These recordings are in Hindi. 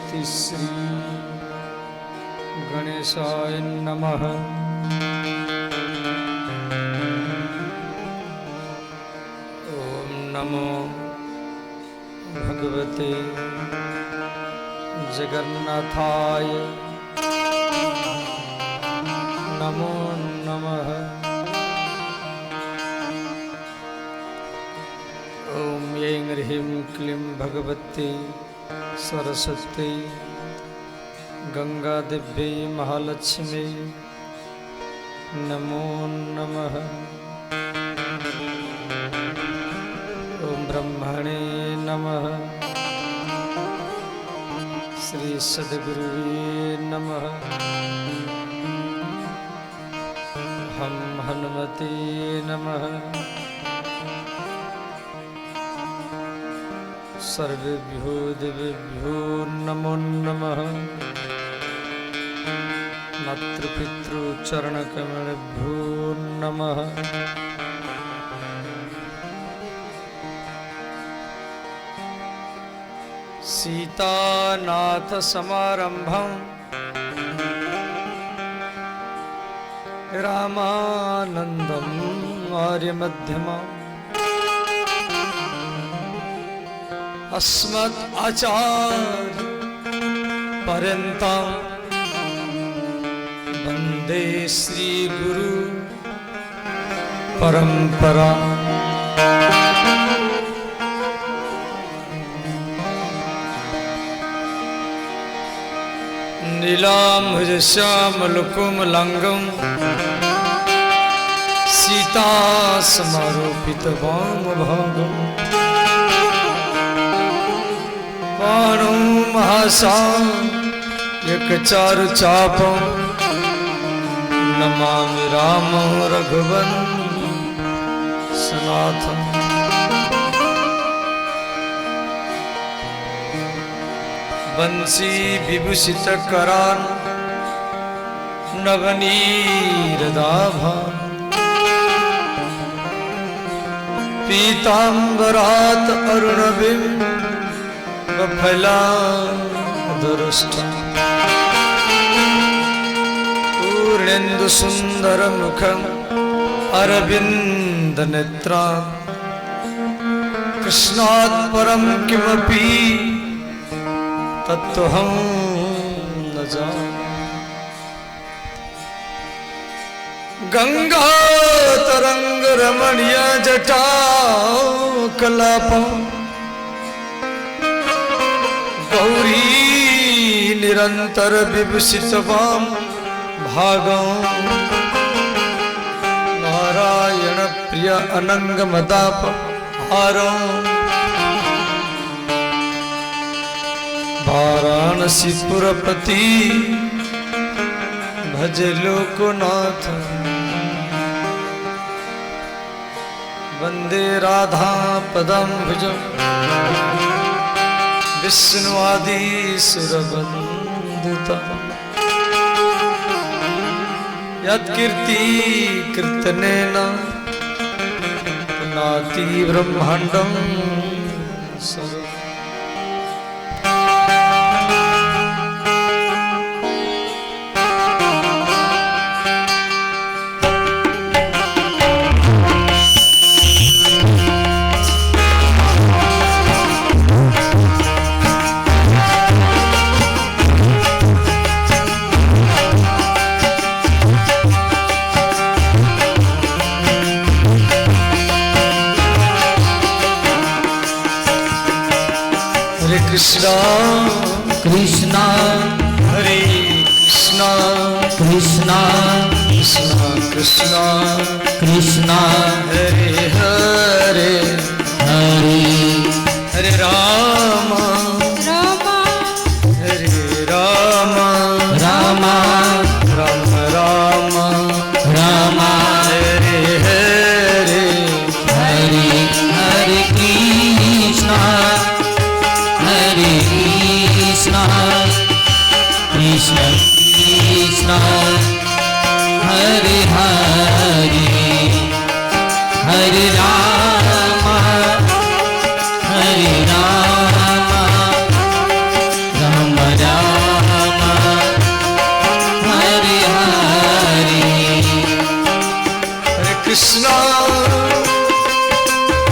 इति श्री गणेशाय नमः। ओम नमो भगवते जगन्नाथाय नमो नमः। ओम ऐं ह्रीं क्लीं भगवती सरस्वती गंगादेव्यै महालक्ष्मी नमो नमः। ओम ब्रह्मणे नमः। श्री सद्गुरुवे नमः। हम हनुमते नमः। सर्वेभ्यो देवेभ्यो नमो नमः। मातृपितृचरणकमलेभ्यो नमः। सीतानाथ समारंभं रामानंदं आर्यमध्यमम् अस्मत् आचार्य पर्यन्तं वन्दे श्री गुरु परंपरा। नीलाम्बुजश्यामलकोमलाङ्गं सीता समारोपितवामभागम् पाणौ महासायकचारुचापं नमामि रामो रघुवंशनाथम्। बंसी विभूषितकरान् नवनीरदाभान् पीताम्बरात् अरुणबिम्बफलाधरष्टम् पूर्णेन्दुसुन्दरमुखम् अरविन्दनेत्रान् कृष्णात् परं किमपि तत्त्वहं न जाने। गंगातरंगरमणीय जटाकलापं गौरी निरंतर विभूषितवां भागं नारायण प्रिय अनंगमदापहारं वाराणसीपुरपति भज लोकनाथ। वंदे राधा पदाम्बुजं विष्णुआदि सुरवंदितं यत्कीर्ति कीर्तनेन पुनाति ब्रह्माण्डं सर्वम्। कृष्णा कृष्णा हरे कृष्णा कृष्णा कृष्णा कृष्णा कृष्णा हरे हरे हरे हरे राम राम हरे राम राम राम राम राम हरे हरे हरे हरे कृष्णा हरे कृष्णा कृष्ण कृष्ण हरे हरे हरे राम हरे राम कृष्णा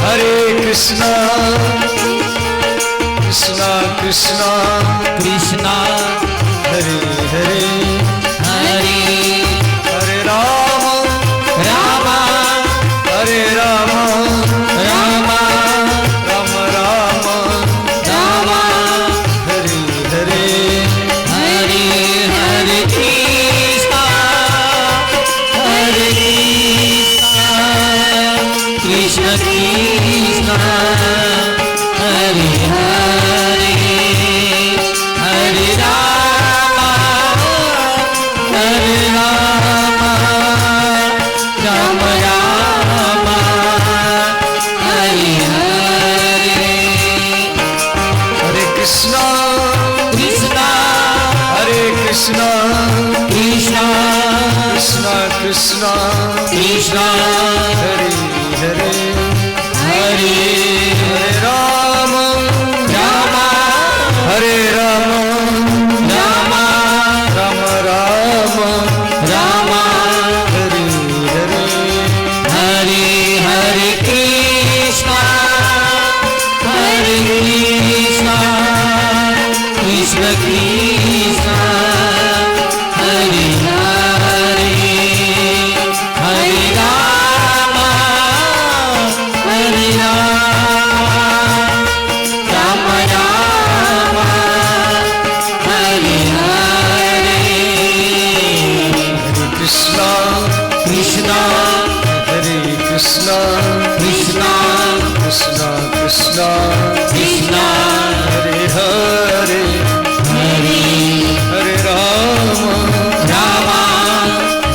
हरे कृष्णा कृष्णा कृष्णा कृष्णा हरे हरे हरे हरे राम राम हरे राम राम राम राम राम हरे हरे हरे हरे कृष्णा हरे कृष्णा कृष्ण हरे हरे हरे राम राम राम हरे हरे हरे कृष्णा कृष्णा हरे कृष्णा कृष्णा कृष्णा कृष्णा कृष्णा हरे हरे हरे हरे राम राम हरे राम राम राम राम राम हरे हरे हरे हरे कृष्णा हरे कृष्णा कृष्ण कृष्ण हरे हरे हरे राम राम राम हरे हरे हरे कृष्णा कृष्णा हरे कृष्णा कृष्णा कृष्णा कृष्णा कृष्णा हरे हरे हरे हरे राम राम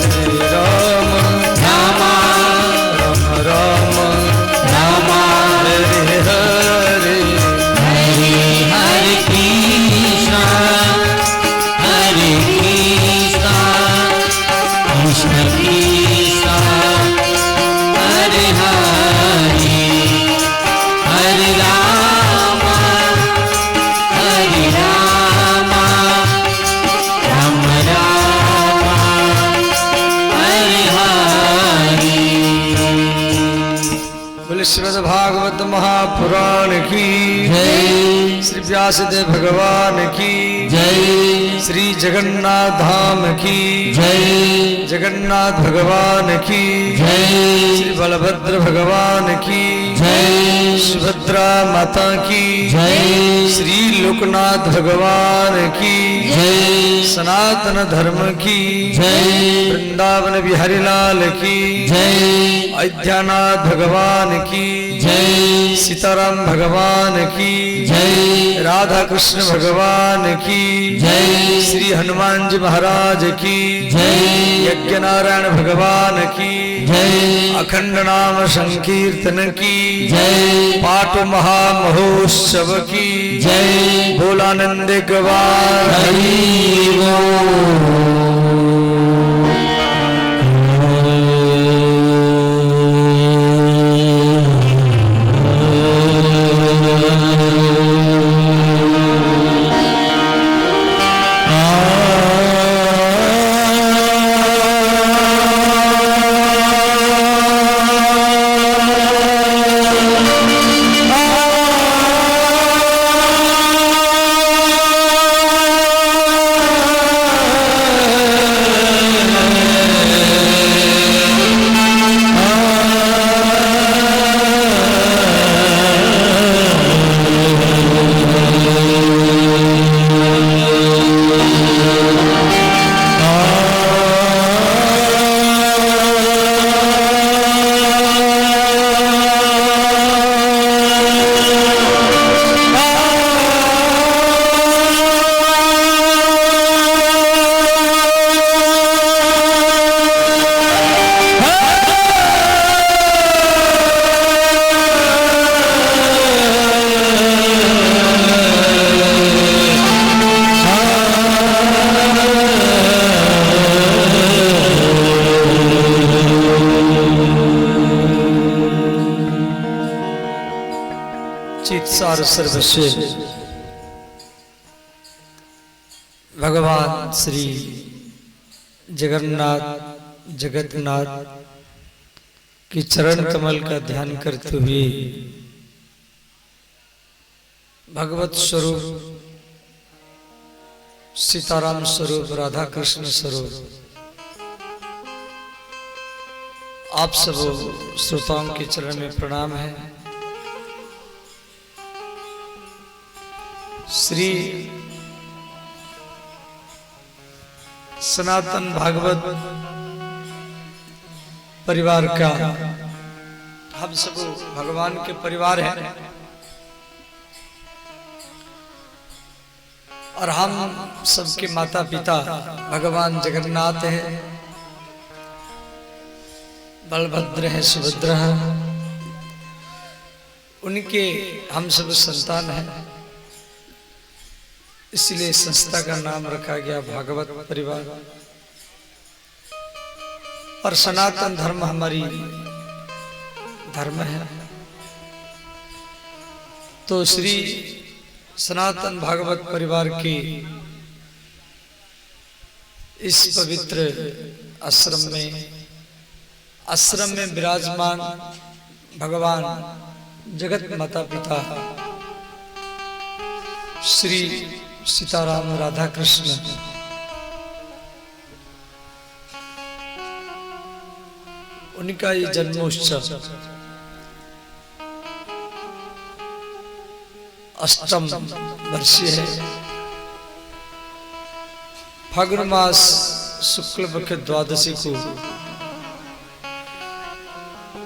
हरे राम राम राम राम राम हरे हरे हरे हरे कृष्णा हरे कृष्णा कृष्ण कृष्णा हरे हरे हरे राम राम राम हरे हरे बोले श्रीमद् भागवत महापुराण की जय श्री व्यासदेव भगवान की जय श्री जगन्नाथ धाम की जय जगन्नाथ भगवान की जय श्री बलभद्र भगवान की जय सुभद्रा माता की जय श्री लोकनाथ भगवान की जय सनातन धर्म की जय वृंदावन बिहारी लाल की जय अयोध्यानाथ भगवान की जय सीताराम भगवान की जय राधा कृष्ण भगवान की जय श्री हनुमान जी महाराज की जय यज्ञ नारायण भगवान की जय अखंड नाम संकीर्तन की जय पाठ महामहोत्सव की जय बोलानंद गवार हरि चित्सार सर्वस्व भगवान श्री जगन्नाथ जगन्नाथ कि चरण कमल का ध्यान करते हुए भगवत स्वरूप, सीताराम स्वरूप, राधा कृष्ण स्वरूप आप सब श्रोताओं के चरण में प्रणाम है। श्री सनातन भागवत परिवार का हम सब भगवान के परिवार हैं और हम सबके माता पिता भगवान जगन्नाथ हैं, बलभद्र हैं, सुभद्रा हैं, उनके हम सब संतान हैं। इसलिए संस्था का नाम रखा गया भागवत परिवार। और सनातन धर्म हमारी धर्म है। तो श्री सनातन भागवत परिवार की इस पवित्र आश्रम में विराजमान भगवान जगत माता पिता श्री सीताराम राधा कृष्ण उनका ये जन्मोत्सव अष्टम वर्षीय है। फागुन मास शुक्ल पक्ष द्वादशी को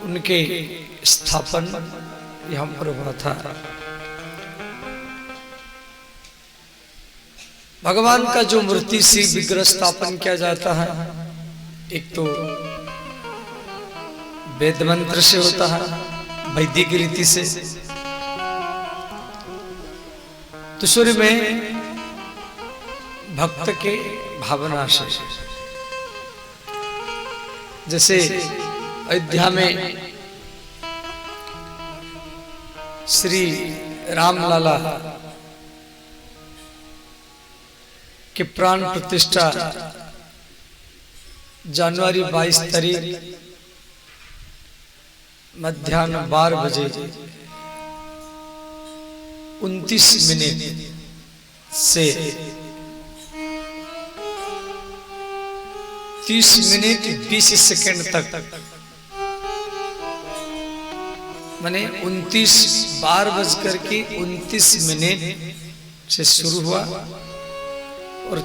उनके स्थापन यहाँ पर हुआ था। भगवान का जो मूर्ति से विग्रह स्थापन किया जाता है, एक तो वेद मंत्र से होता है, वैदिक रीति से, दूसरे में भक्त के भावना से। जैसे अयोध्या में श्री रामलला के प्राण प्रतिष्ठा जनवरी 22 तारीख मध्याह्न 12 बजे 29 मिनट से 30 मिनट 20 सेकंड तक, माने 12:29 से शुरू हुआ और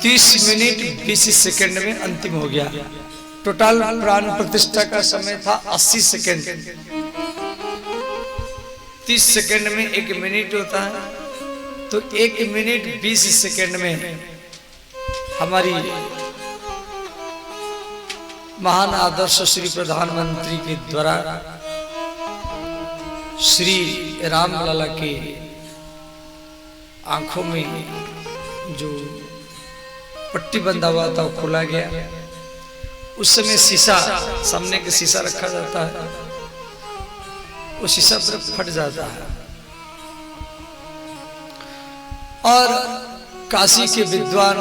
30 मिनट 20 सेकंड में अंतिम हो गया। टोटल प्राण प्रतिष्ठा का समय था 80 सेकंड। 30 सेकंड में 1 मिनट होता है, तो 1 मिनट 20 सेकंड में हमारी महान आदर्श श्री प्रधानमंत्री के द्वारा श्री रामलला के आंखों में जो पट्टी बंधा हुआ था वो खोला गया। उस समय शीशा, सामने के शीशा रखा जाता है, वो शीशा पर फट जाता है। और काशी के विद्वान,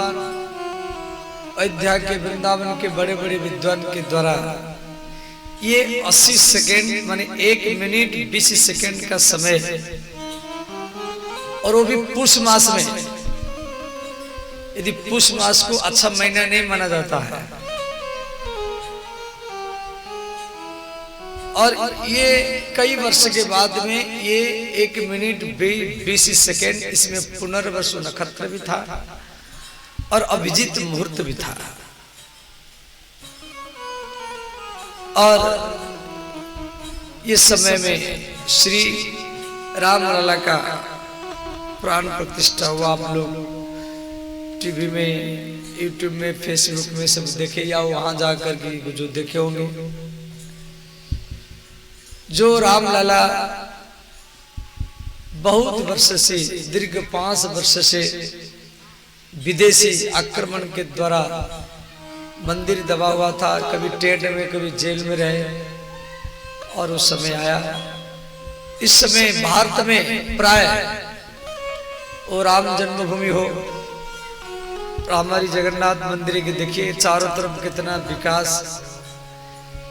अयोध्या के, वृंदावन के बड़े बड़े विद्वान के द्वारा ये 80 सेकेंड माने 1 मिनट 20 सेकेंड का समय, और वो भी पुष मास में। यदि पुष मास को अच्छा महीना नहीं माना जाता है, और ये कई वर्ष के बाद में ये 1 मिनट 20 सेकेंड, इसमें पुनर्वसु नक्षत्र भी था और अभिजीत मुहूर्त भी था। और ये समय में श्री रामलला का प्राण प्रतिष्ठा हुआ। आप लोग टीवी में, यूट्यूब में, फेसबुक में सब देखे या वहां जाकर के जो देखे होंगे। जो रामलला बहुत वर्ष से, दीर्घ 5 वर्ष से विदेशी आक्रमण के द्वारा मंदिर दबा हुआ था, कभी टेंट में, कभी जेल में रहे, और उस समय आया। इस समय भारत में प्राय वो राम जन्मभूमि हो, हमारी जगन्नाथ मंदिर के देखिए चारों तरफ कितना विकास।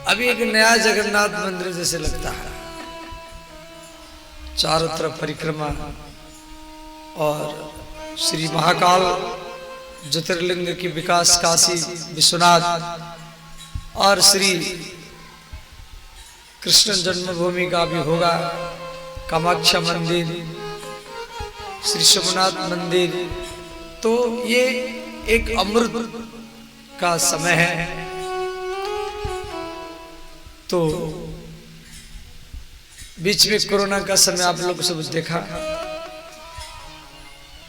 अभी एक नया जगन्नाथ मंदिर जैसे लगता है, चारों तरफ परिक्रमा और श्री महाकाल ज्योतिर्लिंग की विकास, काशी विश्वनाथ और श्री कृष्ण जन्मभूमि का भी होगा, कामाख्या मंदिर, श्री सोमनाथ मंदिर। तो ये एक अमृत का समय है। तो बीच में कोरोना का समय आप लोग सब देखा,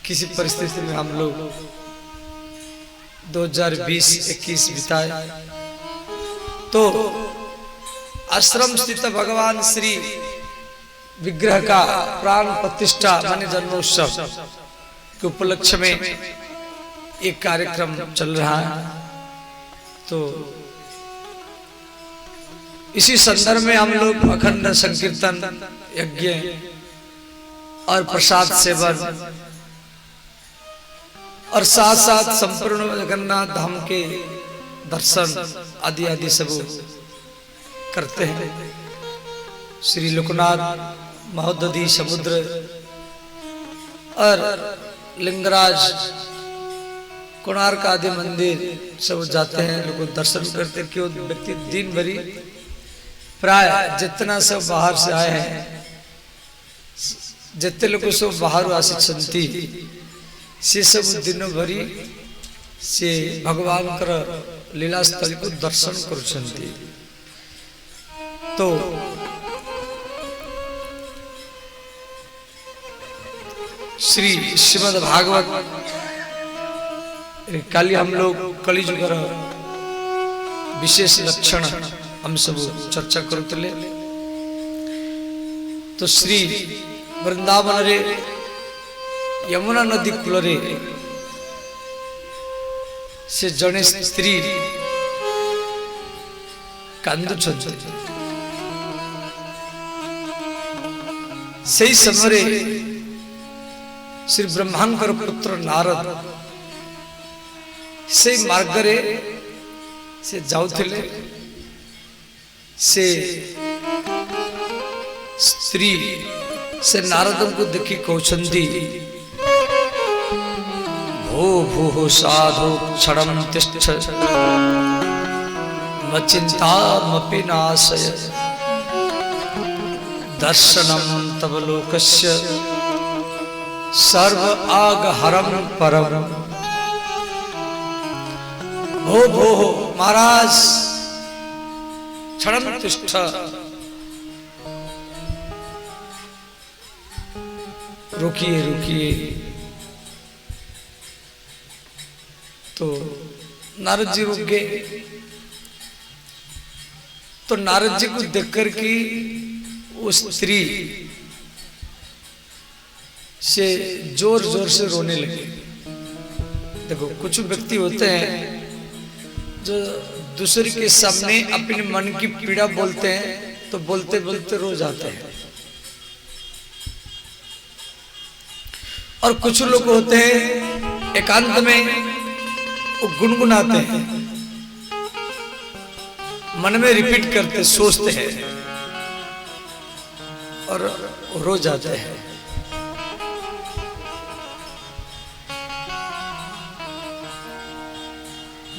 किसी परिस्थिति में हम लोग 2020-21 बिताए। तो आश्रम स्थित भगवान श्री विग्रह का प्राण प्रतिष्ठा माने जन्मोत्सव के उपलक्ष्य में एक कार्यक्रम चल रहा है। तो इसी संदर्भ में हम लोग अखंड संकीर्तन, यज्ञ और प्रसाद सेवन और साथ साथ संपूर्ण जगन्नाथ धाम के दर्शन आदि आदि सब करते हैं। श्री लोकनाथ, महोदधि समुद्र और लिंगराज, कोणार्क आदि मंदिर सब जाते हैं, लोग दर्शन करते। क्यों व्यक्ति दिन भरी प्राय जितना सब बाहर से आए हैं, जितने लोग सब बाहर आसी से सब दिन भरी से भगवान कर लीला स्थल को दर्शन करुछंती। तो श्री श्रीमद् भागवत काली हम लोग कलिजुग विशेष लक्षण हम सब चर्चा करुतले। तो श्री वृंदावन रे यमुना नदी कूल रे से जड़े स्त्री कांदुछंती। सही समय श्री ब्रह्मांकर पुत्र नारद से मार्ग रे से जाउथिले। से स्त्री से नारद को देखी कहउछंती, भो भू साधु क्षणम तिष्ठ मचिंतामपि नाशय दर्शनम तव लोकस्य सर्व आगहरम परम। भो भो महाराज क्षणम तिष्ठ, रुकिए रुकिए। तो नारद जी रुक गए। तो नारद जी को देखकर कि उस स्त्री से जोर जोर से रोने लगे। देखो कुछ व्यक्ति होते हैं जो दूसरे के सामने अपने मन की पीड़ा बोलते हैं, तो बोलते बोलते रो जाते हैं। और कुछ लोग होते हैं एकांत में वो गुनगुनाते हैं, मन में रिपीट करते, सोचते हैं और रो जाते हैं।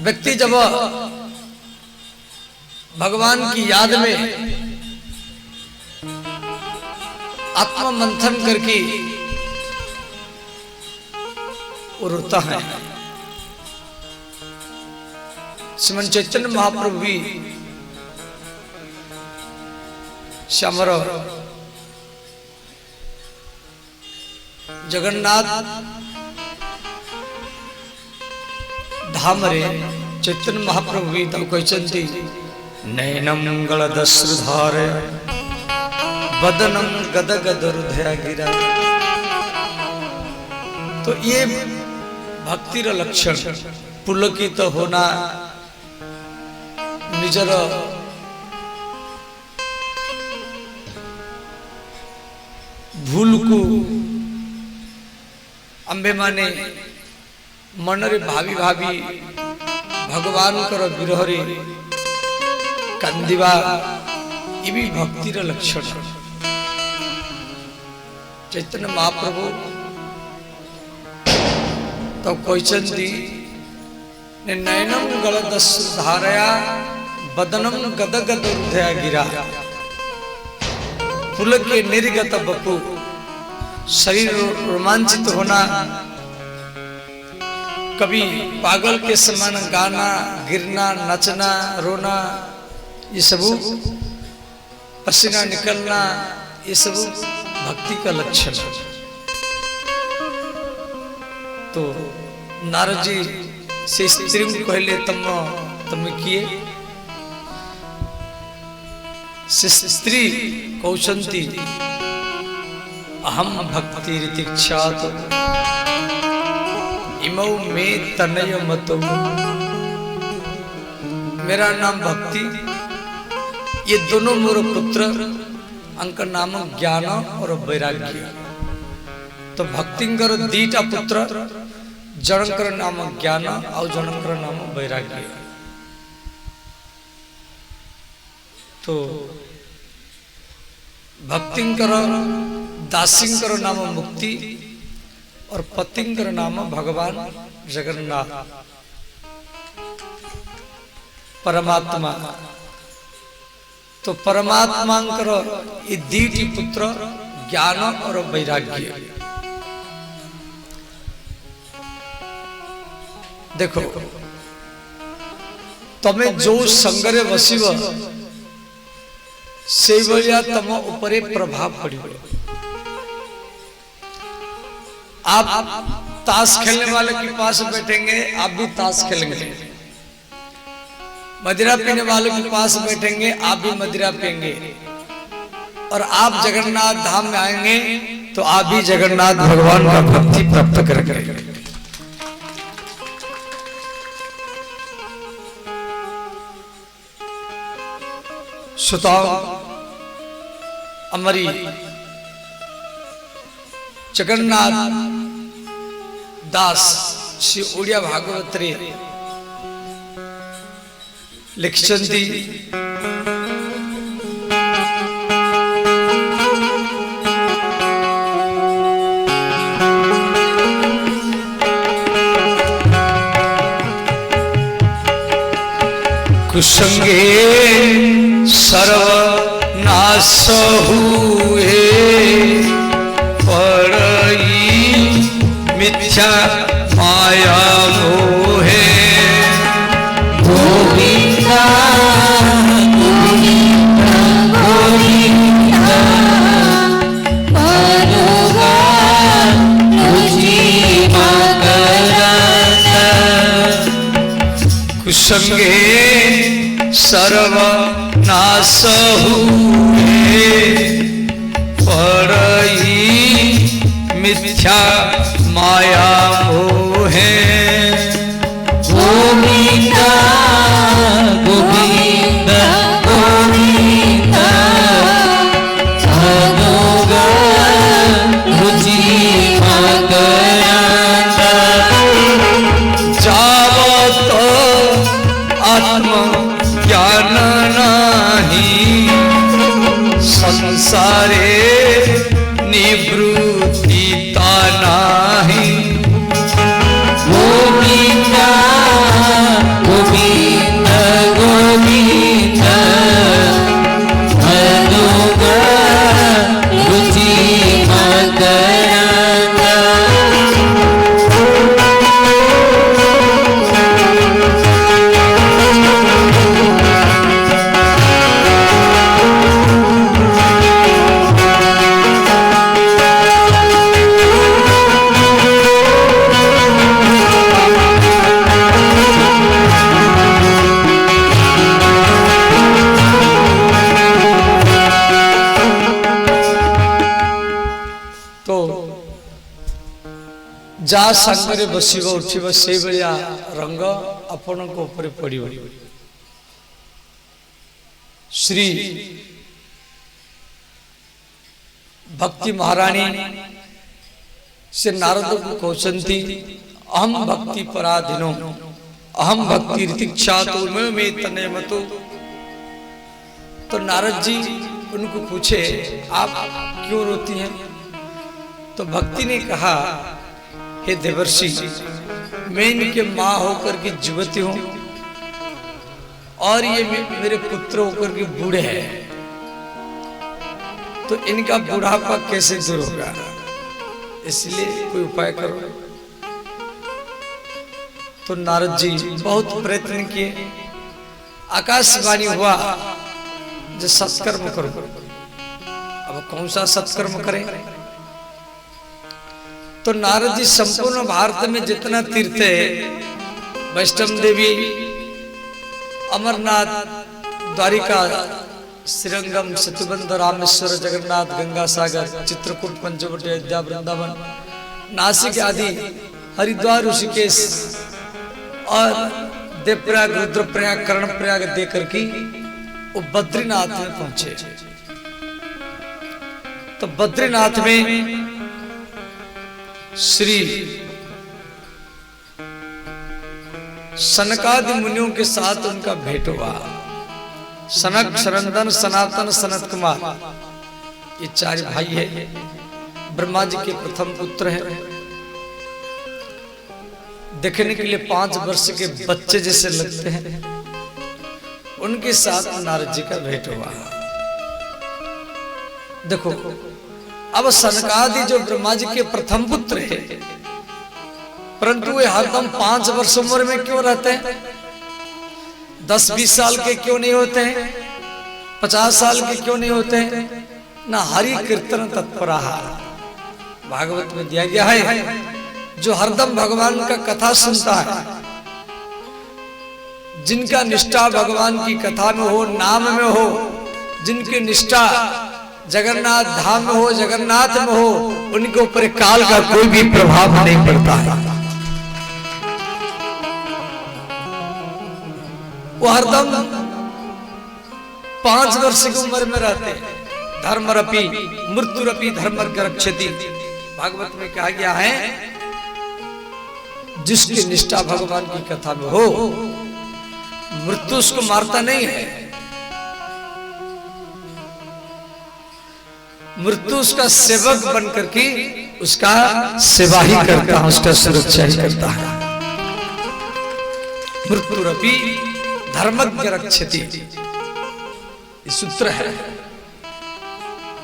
व्यक्ति जब भगवान की याद में आत्मा मंथन करके वो रोता है। श्रीमन चैतन्य महाप्रभु भी श्यामर जगन्नाथ धाम रे चैतन्य महाप्रभु भी तब कहते, नैनम गलदश्रुधार बदनम गदगद हृदय गिरा। तो ये भक्ति रा लक्षण, पुलकित होना, निजर भूल को अंबे माने मन रे भावी भावी भगवान कर विरह रे कंदिवा ये भी भक्तिर लक्षण है। चैतन्य महाप्रभु तो कहते नयनम गलदस्धारया बदनम गदगद हृदय गिरा पुल के निर्गत बपू शरीर रोमांचित होना, कभी पागल के समान गाना, गिरना, नचना, रोना, ये सब पसीना निकलना, ये सब भक्ति का लक्षण है। तो नारद जी से स्त्री को कहले तम किए स्त्री कौशंती अहम भक्ति ऋतिक्षात इमौ में तनय मतो, मेरा नाम भक्ति, ये दोनों मोर पुत्र, अंक नाम ज्ञान और वैराग्य। तो भक्तिंकर दीटा पुत्र, जनकर नाम ज्ञान और जनकर नाम वैराग्य। तो भक्तिंकर दासिंकर नाम मुक्ति और पतिंकर नाम भगवान जगन्नाथ परमात्मा। तो परमात्मांकर ये दीटी पुत्र ज्ञान और वैराग्य। देखो तमे जो संगरे बसिव से भलिया तम उपरे प्रभाव पड़िबो। आप ताश खेलने वाले के पास बैठेंगे, आप भी ताश खेलेंगे। मदिरा पीने वालों के पास बैठेंगे, आप भी मदिरा पिएंगे। और आप जगन्नाथ धाम में आएंगे तो आप भी जगन्नाथ भगवान का भक्ति प्राप्त करेंगे। सुताओ अमरी जगन्नाथ दास श्री ओडिया भागवत रे लिखचंदी कुसंगे सर्वनाश हुए पड़ई मिथ्या माया मोहे। गोविंदा गोविंदा गोविंदा परुगा तुझी मकरंद। कुसंगे सर्वनाश हुए पड़ई मिथ्या माया मोहे। गोविंदा गोविंदा गोविंदा परुगा तुझी मकरंद। जावत आत्म ज्ञान नहीं संसारे निवृत्ति नाही। गोविंदा गोविंदा गोविंदा परुगा तुझी मकरंद। जा संगरे बसिब उठिब से भलिया रंग आपण को ऊपर पड़िब। श्री भक्ति महारानी से नारद को कहते अहम भक्ति पराधीनो अहम भक्ति ऋतिक्षा तो में तनय मतो। तो नारद जी उनको पूछे, आप क्यों रोती हैं? तो भक्ति ने कहा, हे देवर्षि, मैं इनके माँ होकर के युवती हूं और ये मेरे पुत्र होकर के बूढ़े हैं, तो इनका बुढ़ापा कैसे दूर होगा? इसलिए कोई उपाय करो। तो नारद जी बहुत प्रयत्न किए, आकाशवाणी हुआ, जो सत्कर्म करो। अब कौन सा सत्कर्म करें? तो नारद जी संपूर्ण भारत में जितना तीर्थ है, वैष्णव देवी, अमरनाथ, द्वारिका, श्रीरंगम, सेतुबंध, रामेश्वर, जगन्नाथ, गंगा सागर, चित्रकूट, पंचवटी, अयोध्या, वृंदावन, नासिक आदि, हरिद्वार, ऋषिकेश और देवप्रयाग, रुद्रप्रयाग, कर्णप्रयाग देकर की वो बद्रीनाथ में पहुंचे। तो बद्रीनाथ में श्री सनकादि मुनियों के साथ उनका भेंट हुआ। सनक, सनंदन, सनातन, सनत कुमार, ये चार भाई है, ब्रह्मा जी के प्रथम पुत्र हैं। देखने के लिए 5 वर्ष के बच्चे जैसे लगते हैं। उनके साथ नारद जी का भेंट हुआ। देखो, अब सनकादि जो ब्रह्मा जी के प्रथम पुत्र है, परंतु वे हरदम 5 वर्ष उम्र में क्यों रहते हैं? 10-20 साल के क्यों नहीं होते हैं? 50 साल के क्यों नहीं होते हैं? ना हरि कीर्तन तत्पर, भागवत में दिया गया है, जो हरदम भगवान का कथा सुनता है, जिनका निष्ठा भगवान की कथा में हो, नाम में हो, जिनकी निष्ठा जगन्नाथ धाम में हो, जगन्नाथ में हो, उनके ऊपर काल का कोई भी प्रभाव नहीं पड़ता है। वो हरदम 5 वर्ष की उम्र में रहते हैं। धर्मरपि मृत्युरपि धर्मज्ञ रक्षति, भागवत में कहा गया है, जिसकी निष्ठा भगवान की कथा में हो, मृत्यु उसको मारता नहीं है। मृत्यु उसका सेवक बनकर के उसका सेवा ही करता है, उसका सुरक्षा ही करता है। मृत्युरपि धर्मज्ञ रक्षति, ये सूत्र है।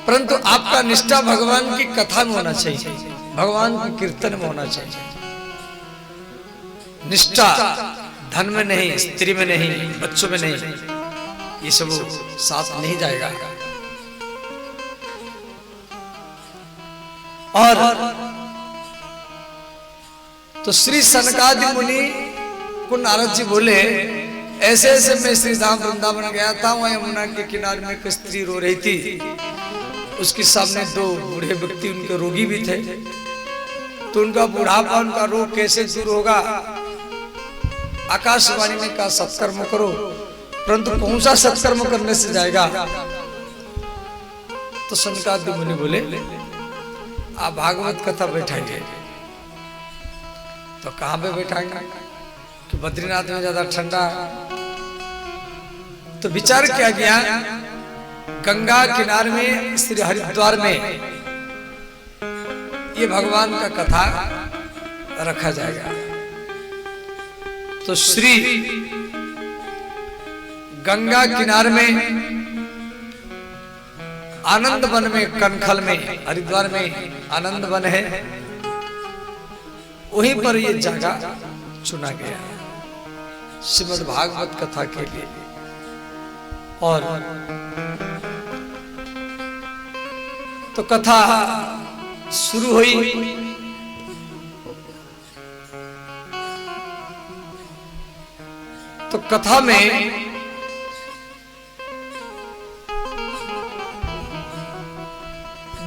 परंतु आपका निष्ठा भगवान की कथा में होना चाहिए, भगवान के कीर्तन में होना चाहिए। निष्ठा धन में नहीं, स्त्री में नहीं, बच्चों में नहीं, ये सब साथ नहीं जाएगा। और तो श्री सनकादि मुनि को नारद जी बोले, ऐसे ऐसे मैं श्री धाम वृंदावन गया था, वहां यमुना के किनारे में एक स्त्री रो रही थी, उसके सामने 2 बूढ़े व्यक्ति उनके रोगी भी थे, तो उनका बुढ़ापा, उनका रोग कैसे दूर होगा? आकाशवाणी में कहा सत्कर्म करो, परंतु कौन सा सत्कर्म करने से जाएगा? तो सनकादि मुनि बोले, आप भागवत कथा बैठाइए। तो कहां पे बैठाएंगे? कि बद्रीनाथ में ज्यादा ठंडा है। तो विचार किया गया, गंगा किनारे में श्री हरिद्वार में ये भगवान का कथा रखा जाएगा। तो श्री गंगा किनारे में आनंद वन में, कनखल में, हरिद्वार में आनंद वन है, वहीं पर ये जगह चुना गया श्रीमद् भागवत कथा के लिए। और तो कथा शुरू हुई। तो कथा में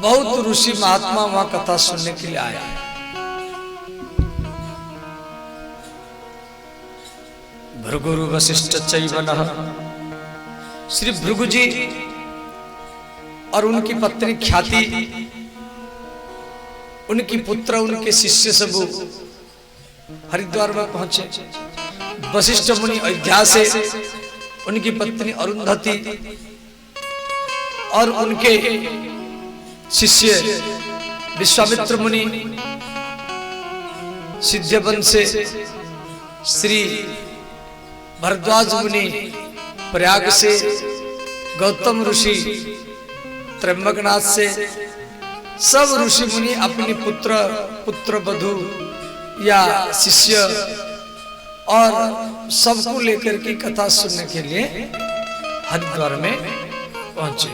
बहुत ऋषि महात्मा वहां कथा सुनने के लिए आए। भृगुरु वशिष्ठ चैवनः, श्री भृगु जी और उनकी पत्नी ख्याति, उनकी पुत्र, उनके शिष्य सब हरिद्वार में पहुंचे। वशिष्ठ मुनि अयोध्या से, उनकी पत्नी अरुंधति और उनके शिष्य विश्वामित्र मुनि, सिद्धवन से श्री भरद्वाज मुनि, प्रयाग से गौतम ऋषि, त्र्यंबकनाथ से सब ऋषि मुनि अपनी पुत्र वधू या शिष्य और सबको लेकर के कथा सुनने के लिए हरिद्वार में पहुंचे।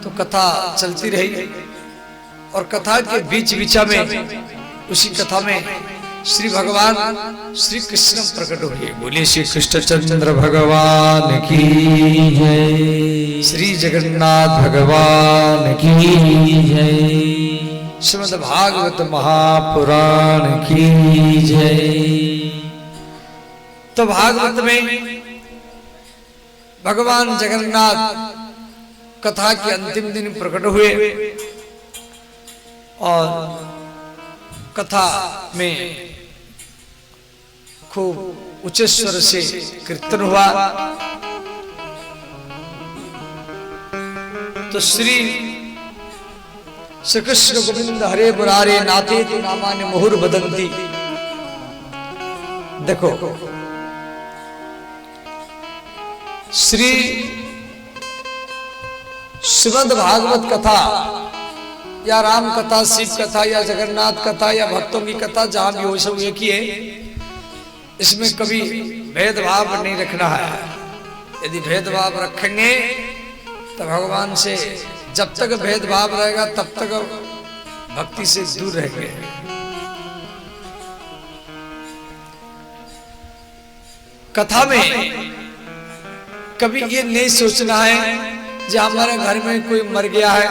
तो कथा चलती रही और कथा के बीच बीचा में उसी कथा में श्री भगवान श्री कृष्ण प्रकट हुए। बोले श्री कृष्णचंद्र भगवान की जय, श्री जगन्नाथ भगवान की जय, श्रीमद् भागवत महापुराण की जय। तो भागवत में भगवान जगन्नाथ कथा के अंतिम दिन प्रकट हुए और कथा में खूब उच्च स्वर से कीर्तन हुआ। तो श्री कृष्ण गोविंद हरे मुरारे नाते नामान्य मुहुर बदंती। देखो श्री श्रीमद् भागवत कथा या राम कथा, शिव कथा या जगन्नाथ कथा या भक्तों की कथा जहां भी हो सब एक ही है। इसमें कभी भेदभाव नहीं रखना है। यदि भेदभाव रखेंगे तो भगवान से जब तक भेदभाव रहेगा तब तक भक्ति से दूर रहेंगे। कथा में कभी ये नहीं सोचना है जो हमारे घर में कोई मर गया है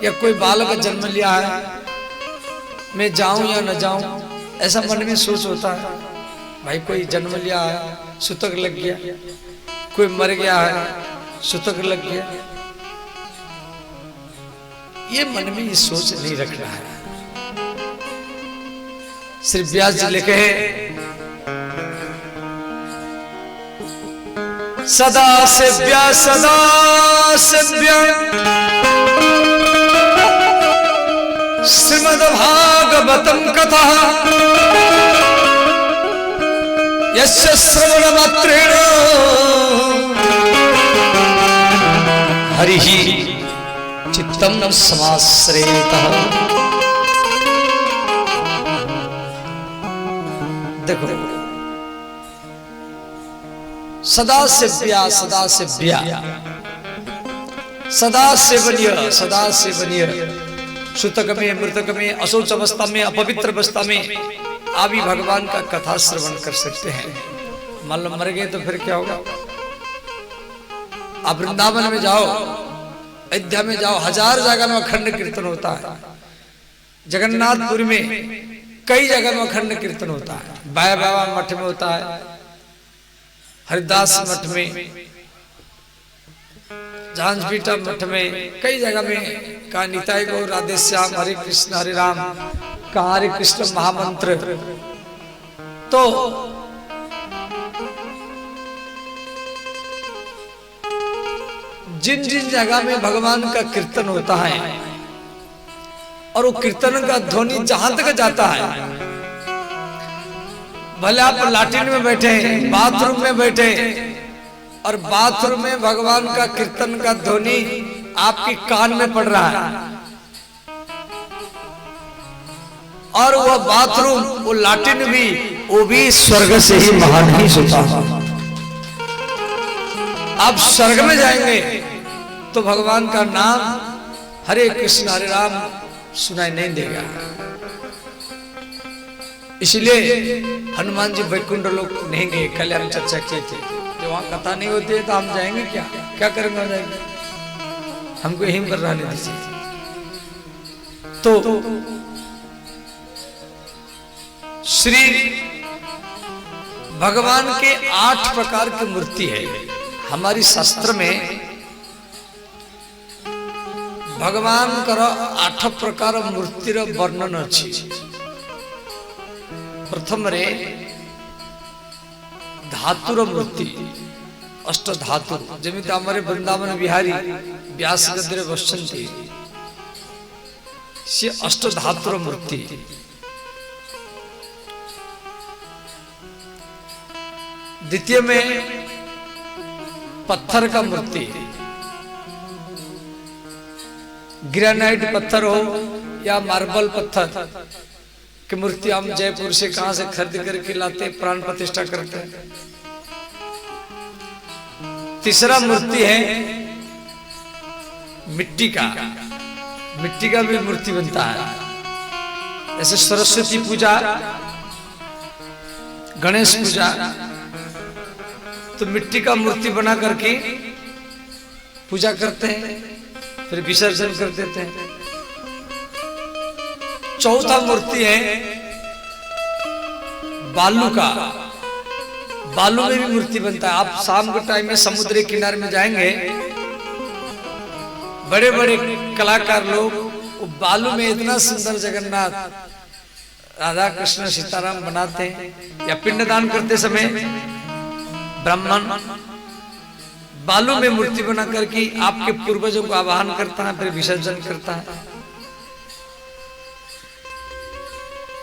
या कोई बालक जन्म लिया है, मैं जाऊं या न जाऊं, ऐसा मन में सोच होता है। भाई कोई जन्म लिया है, सूतक लग गया, कोई मर गया है, सूतक लग गया, ये मन में ये सोच नहीं रखना है। श्री व्यास जी लिखे हैं सदा सेव्या सदा सेव्या श्रीमद् भागवतम कथा यस्य श्रवण मात्रेण हरिः चित्तम समाश्रयेतः। देखो सदा सेव्या सदा सेव्या, सदा सेवनीय सदा सेवनीय, सूतक में, मृतक में, अशौच अवस्था में, अपवित्र अवस्था में आप भी भगवान का कथा श्रवण कर सकते हैं। मान लो मर गए तो फिर क्या होगा? आप वृंदावन में जाओ, अयोध्या में जाओ, 1000 जगह में अखंड कीर्तन होता है। जगन्नाथपुरी में कई जगह में अखंड कीर्तन होता है। बाया बाबा मठ में होता है, हरिदास मठ में, झांझपीठा मठ में, कई जगह में कहा निताई गौर राधे श्याम, हरे कृष्ण हरे राम, कहा हरे कृष्ण महामंत्र। तो जिन जिन जगह में भगवान का कीर्तन होता है और वो कीर्तन का ध्वनि जहां तक जाता है, भले आप लाटिन में बैठे, बाथरूम में बैठे और बाथरूम में भगवान का कीर्तन का ध्वनि आपके कान में पड़ रहा है और वह बाथरूम, वो लाटिन भी, वो भी स्वर्ग से ही महान ही होता है। आप स्वर्ग में जाएंगे तो भगवान का नाम हरे कृष्ण हरे राम सुनाई नहीं देगा। इसलिए हनुमान जी वैकुंठ लोक नहीं गए। कल हम चर्चा किए थे, जब वहां कथा नहीं होती है तो हम जाएंगे क्या? क्या करेंगे? हम जाएंगे, हमको यहीं पर रहने दीजिए। तो श्री भगवान के 8 प्रकार की मूर्ति है। हमारी शास्त्र में भगवान कर 8 प्रकार मूर्तिर वर्णन अच्छी। प्रथम रे धातुर मूर्ति अष्ट धातु जमित हमारे वृंदावन बिहारी व्यास गद्रे बसंती से अष्ट धातुर मूर्ति। द्वितीय में पत्थर का मूर्ति, ग्रेनाइट पत्थर हो या मार्बल पत्थर की मूर्ति हम जयपुर से कहां से खरीद करके लाते, प्राण प्रतिष्ठा करते हैं। तीसरा मूर्ति है मिट्टी का, मिट्टी का भी मूर्ति बनता है। जैसे सरस्वती पूजा, गणेश पूजा, तो मिट्टी का मूर्ति बना करके पूजा करते हैं, फिर विसर्जन कर देते हैं। चौथा मूर्ति है बालू का, बालू में भी मूर्ति बनता है। आप शाम के टाइम में समुद्र किनारे में जाएंगे, बड़े बड़े कलाकार लोग वो बालू में इतना सुंदर जगन्नाथ, राधा कृष्ण सीताराम बनाते हैं। या पिंडदान करते समय ब्राह्मण बालू में मूर्ति बना करके आपके पूर्वजों को आवाहन करता है, फिर विसर्जन करता है।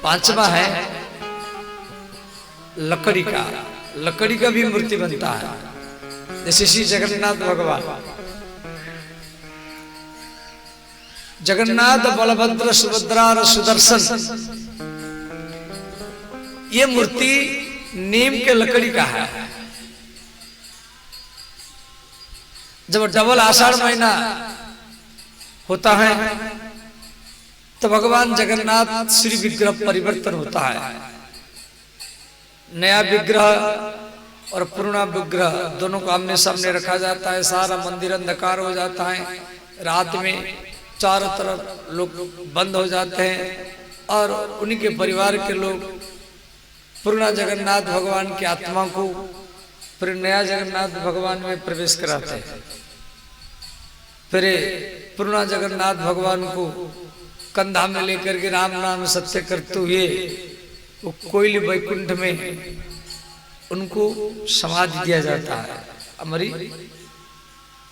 पांचवा है लकड़ी का, लकड़ी का भी मूर्ति बनता है। जैसे श्री जगन्नाथ भगवान, जगन्नाथ बलभद्र सुभद्रा और सुदर्शन, ये मूर्ति नीम के लकड़ी का है। जब डबल आषाढ़ महीना होता है तो भगवान जगन्नाथ श्री विग्रह परिवर्तन होता है। नया विग्रह और पुराना विग्रह दोनों को आमने सामने रखा जाता है। सारा मंदिर अंधकार हो जाता है, रात में चारों तरफ लोग बंद हो जाते हैं और उन्हीं के परिवार के लोग पुराना जगन्नाथ भगवान की आत्मा को फिर नया जगन्नाथ भगवान में प्रवेश कराते हैं। फिर पुराना जगन्नाथ भगवान को कंधा में लेकर के राम नाम सत्य करते हुए वो कोयली वैकुंठ में उनको समाधि दिया जाता है। हमारी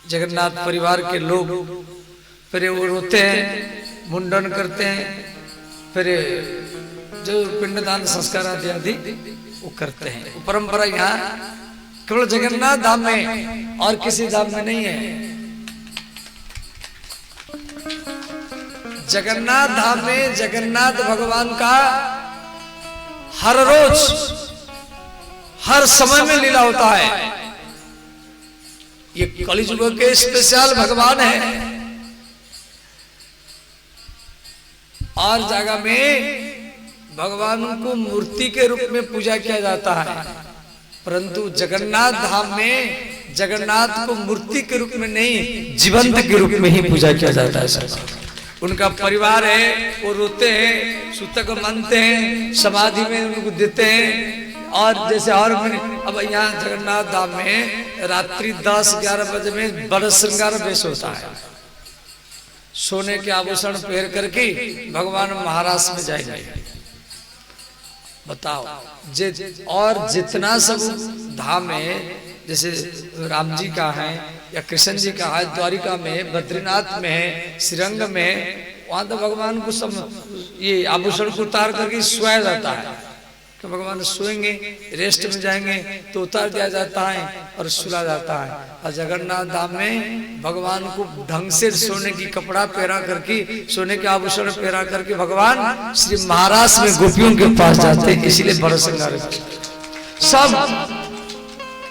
जगन्नाथ परिवार के लोग फिर वो रोते हैं, मुंडन करते हैं, फिर जो पिंडदान संस्कार आदि वो करते हैं। वो परंपरा यहाँ केवल जगन्नाथ धाम में और किसी धाम में नहीं है। जगन्नाथ धाम में जगन्नाथ भगवान का हर रोज हर समय में लीला होता है। ये कलियुग के स्पेशल भगवान है। और जगह में भगवान को मूर्ति के रूप में पूजा किया जाता है, परंतु जगन्नाथ धाम में जगन्नाथ को मूर्ति के रूप में नहीं, जीवंत के रूप में ही पूजा किया जाता है। सर उनका परिवार है, वो रोते हैं, सूतक मानते हैं, समाधि में उनको देते हैं। और जैसे और अब यहाँ जगन्नाथ धाम में रात्रि 10-11 बजे में बड़ा श्रृंगार वेश होता है। सोने के आभूषण पहन करके भगवान महाराष्ट्र में जाएंगे। बताओ और जितना सब धाम है, जैसे राम जी का है या कृष्ण जी का है, द्वारिका में, बद्रीनाथ में है, श्रीरंग में, वहां तो भगवान को सब ये आभूषण को उतार करके सोया जाता है। तो भगवान सोएंगे, रेस्ट में जाएंगे तो उतार दिया जाता है और सुला जाता है। और जगन्नाथ धाम में भगवान को ढंग से सोने की कपड़ा पहरा करके, सोने के आभूषण पहरा करके भगवान श्री महाराज में गोपियों के पास जाते हैं। इसीलिए बड़ा श्रृंगार सब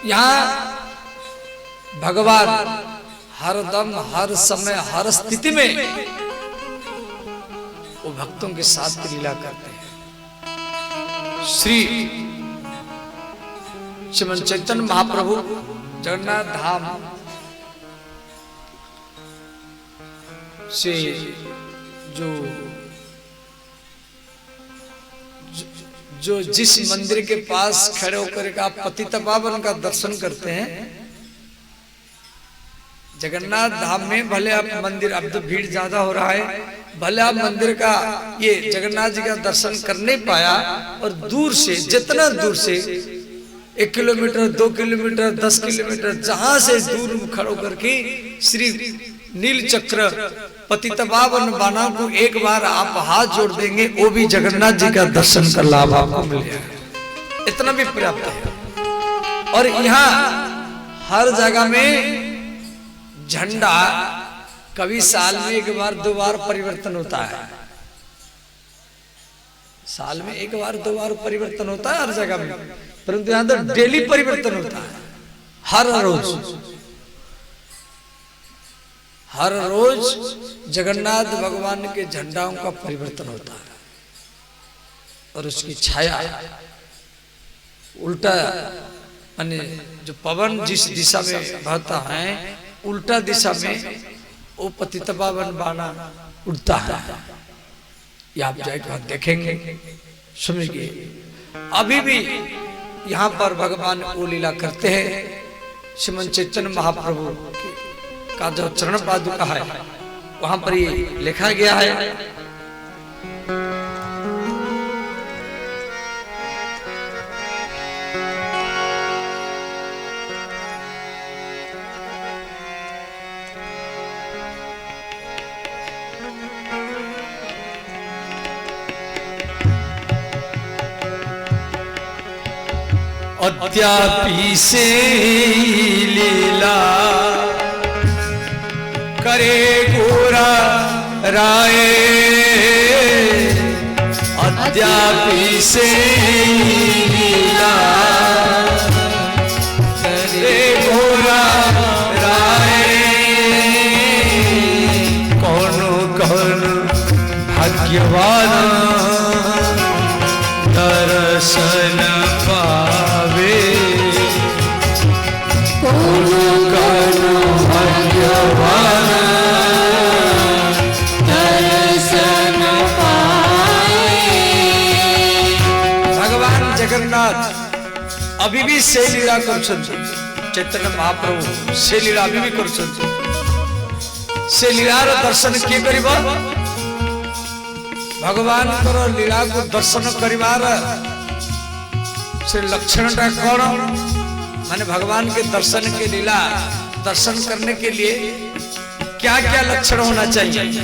यहाँ भगवान हर दम, हर समय, हर स्थिति में वो भक्तों के साथ लीला करते हैं। श्री श्रीमन चैतन्य महाप्रभु जगन्नाथ धाम से जो जिस मंदिर के पास खड़े होकर आप पतित पावन का दर्शन करते हैं, जगन्नाथ धाम में भले आप मंदिर, अब तो भीड़ ज्यादा हो रहा है, भले आप मंदिर का ये जगन्नाथ जी का दर्शन कर नहीं पाया, और दूर से, जितना दूर से 1 किलोमीटर, 2 किलोमीटर, 10 किलोमीटर जहां से दूर खड़ो करके श्री नील चक्र पतितपावन बाना को एक बार आप हाथ जोड़ देंगे, वो भी जगन्नाथ जी का दर्शन का लाभ आपको मिलेगा, इतना भी पर्याप्त है। और यहाँ हर जगह में झंडा कभी साल में 1 बार 2 बार परिवर्तन होता है, साल में 1 बार 2 बार परिवर्तन होता है हर जगह में, परंतु यहां तो डेली परिवर्तन होता है। हर रोज जगन्नाथ भगवान के झंडाओं का परिवर्तन होता है और उसकी छाया उल्टा, माने जो पवन जिस दिशा में बहता है उल्टा दिशा में वो पतितपावन बाना उड़ता है। ये आप जाकर देखेंगे, सुनिए। अभी भी यहाँ पर भगवान वो लीला करते हैं। श्रीमन चैतन्य महाप्रभु का जो चरण पादुका है वहां पर ये लिखा गया है, अद्यापि से लीला करे गोरा राय, अद्यापि से लीला करे गोरा राय, कौन कौन भाग्यवान दर्शन पावे, कौन कौन भाग्यवान दर्शन पावे। भगवान जगन्नाथ अभी भी से लीला कर, चैतन्य महाप्रभु से लीला अभी भी कर, से लीलार दर्शन किए करिबा, भगवान को लीला को दर्शन करिबार से लक्षण टा कौन, माने भगवान के दर्शन के लीला दर्शन करने के लिए क्या क्या लक्षण होना चाहिए।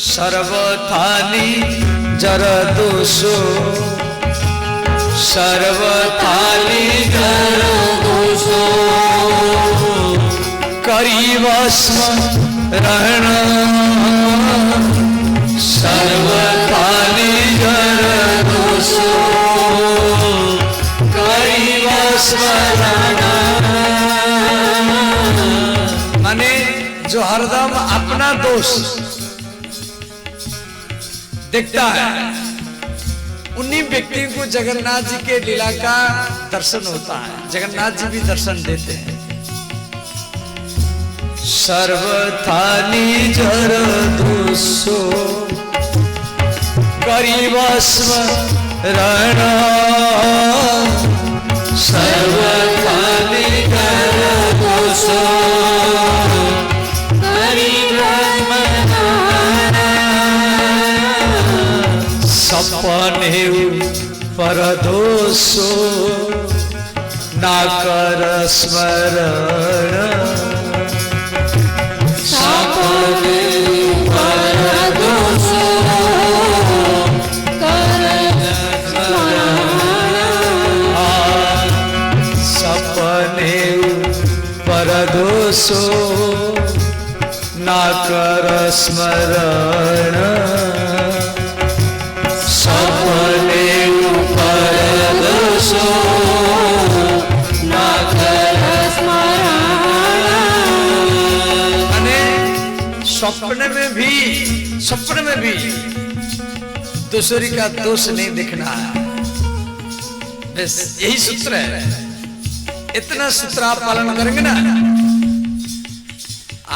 सर्वथानि जर दोषो, सर्वथानि जर दोषो, करिवस्मरण, सर्वथानि जर दोषो, करिवस्मरण, माने जो हरदम अपना दोष देखता है उन्हीं व्यक्ति को जगन्नाथ जी के लीला का दर्शन होता है, जगन्नाथ जी भी दर्शन देते हैं। सर्वथानि जर दोषो करिवस्मरण, सर्वथानि जर दोषो करिवस्मरण, सपने परदोषो ना कर स्मरण, सपने परदोषो कर स्मरण, सपने परदोषो ना कर स्मरण, सपने परदोषो ना कर स्मरण, स्वप्न में भी दूसरी का दोष नहीं दिखना है, बस यही सूत्र है। इतना सूत्र आप पालन करेंगे ना,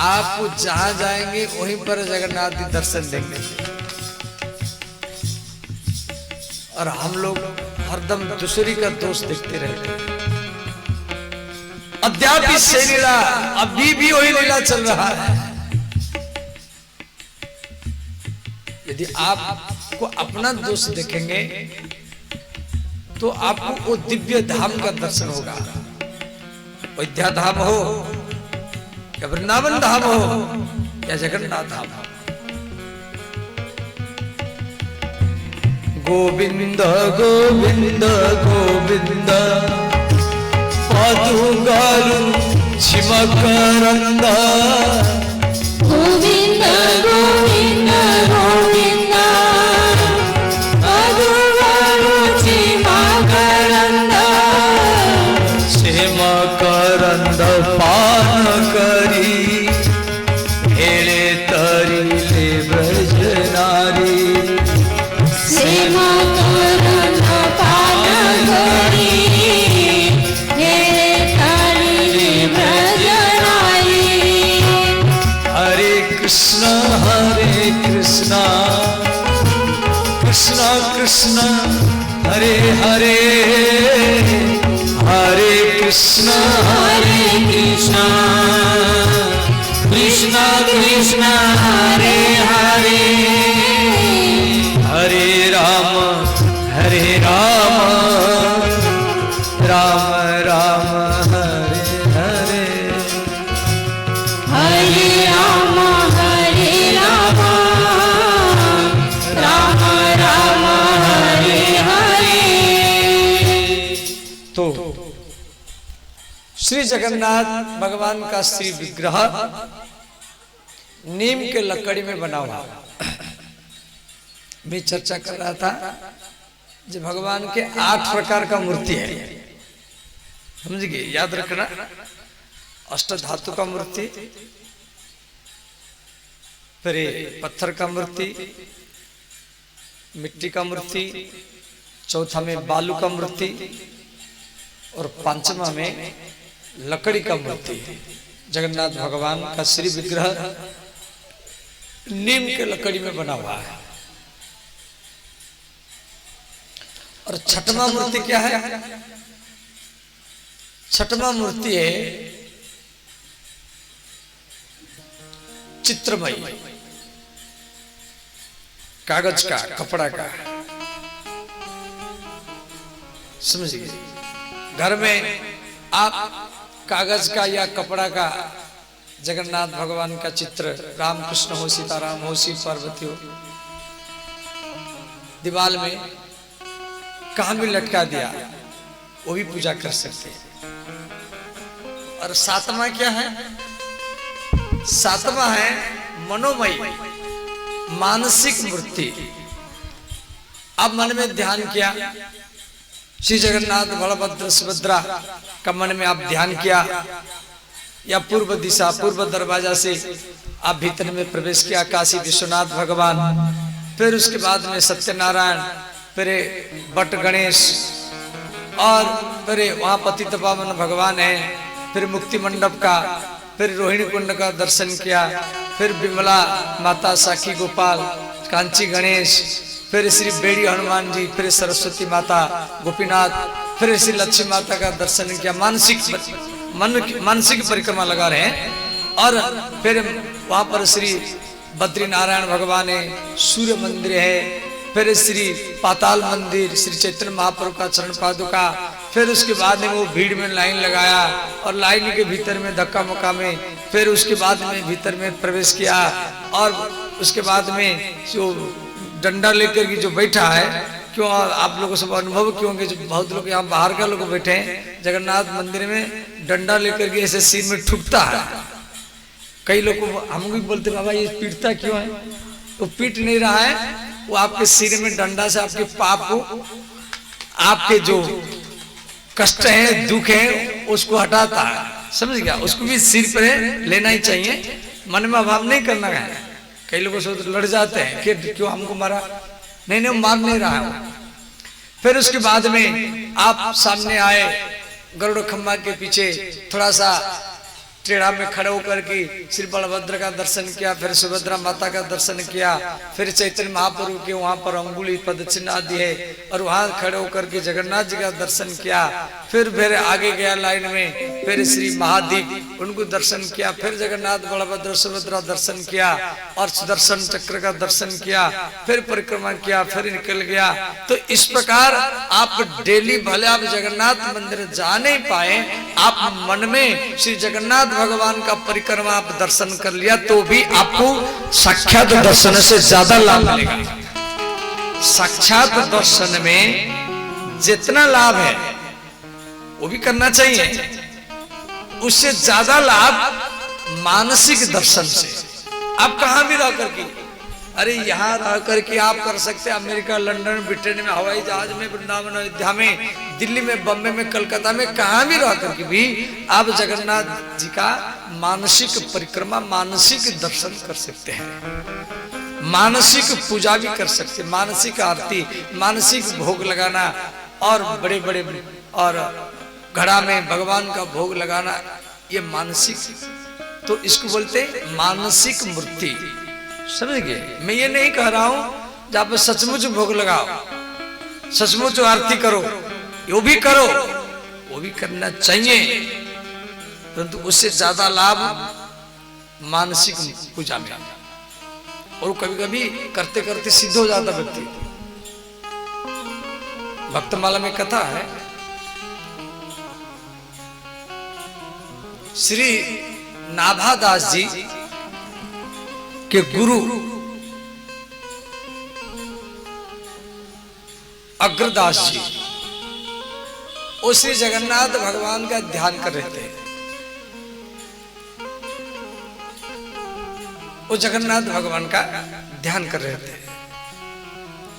आप जहां जाएंगे वहीं पर जगन्नाथ जी दर्शन देंगे। और हम लोग हरदम दूसरी का दोष देखते रहते हैं। अद्यापि से लीला, अभी भी वही लीला चल रहा है। यदि आपको अपना दोष देखेंगे तो आपको वो दिव्य धाम का दर्शन होगा। अयोध्या धाम हो या वृंदावन धाम हो या जगन्नाथ धाम हो। गोविंद गोविंद गोविंद पादुगालु छिमकरंद गोविंद गोविंद गोविंद पादुगालु छिमकरंद छिमकरंद पान करी हेले तरिले ब्रज नारी कृष्ण कृष्ण कृष्ण हरे हरे हरे कृष्ण कृष्ण कृष्ण कृष्ण हरे हरे हरे राम राम राम हरे हरे हरे राम राम राम हरे हरे। तो श्री जगन्नाथ भगवान का श्री विग्रह नीम के लकड़ी में बना हुआ। मैं चर्चा कर रहा था जो भगवान के 8 प्रकार का मूर्ति है, समझ गए? याद रखना, अष्ट धातु का मूर्ति, फिर पत्थर का मूर्ति, मिट्टी का मूर्ति, चौथा में बालू का मूर्ति और पांचवा में लकड़ी का मूर्ति। जगन्नाथ भगवान का श्री विग्रह नीम के लकड़ी में बना हुआ है। और छठवां मूर्ति क्या है? छठवां मूर्ति है चित्रमयी, कागज का, कपड़ा का, समझिए। घर में आप कागज का या कपड़ा का जगन्नाथ भगवान का चित्र, राम कृष्ण हो, सीताराम हो, शिव पार्वती हो, दीवार में कहां भी लटका दिया, वो भी पूजा कर सकते हैं। और सातवां क्या है? सातवां है मनोमयी, मानसिक मूर्ति। अब मन में ध्यान किया, श्री जगन्नाथ बलभद्र सुभद्रा का मन में आप ध्यान किया, या पूर्व दिशा, पूर्व दरवाजा से आप भीतर में प्रवेश किया, काशी विश्वनाथ भगवान, फिर उसके बाद में सत्यनारायण, फिर बट गणेश, और फिर वहां पतित पावन भगवान है, फिर मुक्ति मंडप का, फिर रोहिणी कुंड का दर्शन किया, फिर विमला माता, साखी गोपाल, कांची गणेश, फिर श्री बेड़ी हनुमान जी, फिर सरस्वती माता, गोपीनाथ, फिर श्री लक्ष्मी माता का दर्शन किया। मानसिक परिक्रमा लगा रहे हैं। और फिर वहां पर श्री बद्री नारायण भगवान है, सूर्य मंदिर है, फिर श्री पाताल मंदिर, श्री चैतन्य महाप्रभु का चरण पादुका, फिर उसके बाद में वो भीड़ में लाइन लगाया और लाइन के भीतर में धक्का मुक्का में, फिर उसके बाद में भीतर में प्रवेश किया, और उसके बाद में जो डंडा लेकर के जो बैठा है, क्यों आप लोगों सब अनुभव क्यों होंगे, जो बहुत लोग यहाँ बाहर का लोग बैठे हैं, जगन्नाथ मंदिर में डंडा लेकर के ऐसे सिर में ठुकता है। कई लोग हम भी बोलते बाबा ये पीटता क्यों है? वो पीट नहीं रहा है, वो आपके सिर में डंडा से आपके पाप को, आपके जो कष्ट है, दुख है, उसको हटाता है, समझ गया? उसको भी सिर पर लेना ही चाहिए, मन में अभाव नहीं करना है। कई लोगों से लड़ जाते हैं कि क्यों हमको मारा, नहीं मार नहीं रहा है। फिर उसके बाद में आप सामने आए, गरुड़ खम्बा के पीछे थोड़ा सा टेढ़ा में खड़े होकर के श्री बलभद्र का दर्शन किया, फिर सुभद्रा माता का दर्शन किया, फिर चैतन्य महाप्रभु के वहां पर अंगुली पदचिन्ह आदि है और वहां खड़े होकर के जगन्नाथ जी का दर्शन किया, फिर आगे गया लाइन में, फिर श्री महादीप उनको दर्शन किया, फिर जगन्नाथ बलभद्र सुभद्रा दर्शन किया और सुदर्शन चक्र का दर्शन किया, फिर परिक्रमा किया, फिर निकल गया। तो इस प्रकार आप डेली भले आप जगन्नाथ मंदिर जा नहीं पाए, आप मन में श्री जगन्नाथ भगवान का परिक्रमा आप दर्शन कर लिया तो भी आपको साक्षात दर्शन से ज्यादा लाभ मिलेगा। साक्षात दर्शन में जितना लाभ है वो भी करना चाहिए, उससे ज्यादा लाभ मानसिक दर्शन से। आप कहां भी रह करके, अरे यहां रह करके आप कर सकते हैं, अमेरिका, लंदन, ब्रिटेन में, हवाई जहाज में, वृंदावन, अयोध्या में, दिल्ली में, बम्बे में, कलकत्ता में, कहां भी रह करके भी आप जगन्नाथ जी का मानसिक परिक्रमा, मानसिक दर्शन कर सकते हैं, मानसिक पूजा भी कर सकते हैं, मानसिक आरती, मानसिक भोग लगाना और बड़े बड़े और घड़ा में भगवान का भोग लगाना, ये मानसिक, तो इसको बोलते मानसिक मूर्ति। समझ गए? मैं ये नहीं कह रहा हूं जब आप सचमुच भोग लगाओ, सचमुच आरती करो, वो भी करो, वो भी करना चाहिए, परंतु उससे ज्यादा लाभ मानसिक पूजा में। और कभी कभी करते करते सिद्ध हो जाता व्यक्ति। भक्तमाला में कथा है, श्री नाभादास जी के गुरु अग्रदास जी वो श्री जगन्नाथ भगवान का ध्यान कर रहे थे। वो जगन्नाथ भगवान का ध्यान कर रहे थे,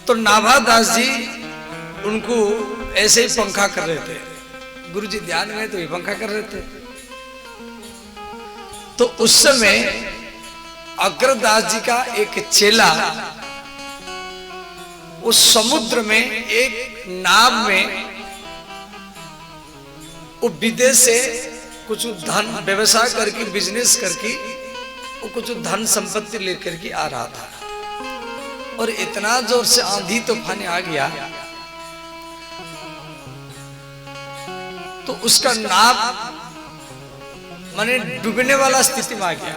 तो नाभादास जी उनको ऐसे ही पंखा कर रहे थे। गुरु जी ध्यान में तो ये पंखा कर रहे थे। तो उस समय अग्रदास जी का एक चेला उस समुद्र में एक नाव में वो विदेश से कुछ धन व्यवसाय करके, बिजनेस करके वो कुछ धन संपत्ति लेकर के आ रहा था, और इतना जोर से आंधी तूफान आ गया तो उसका नाव माने डूबने वाला स्थिति में आ गया।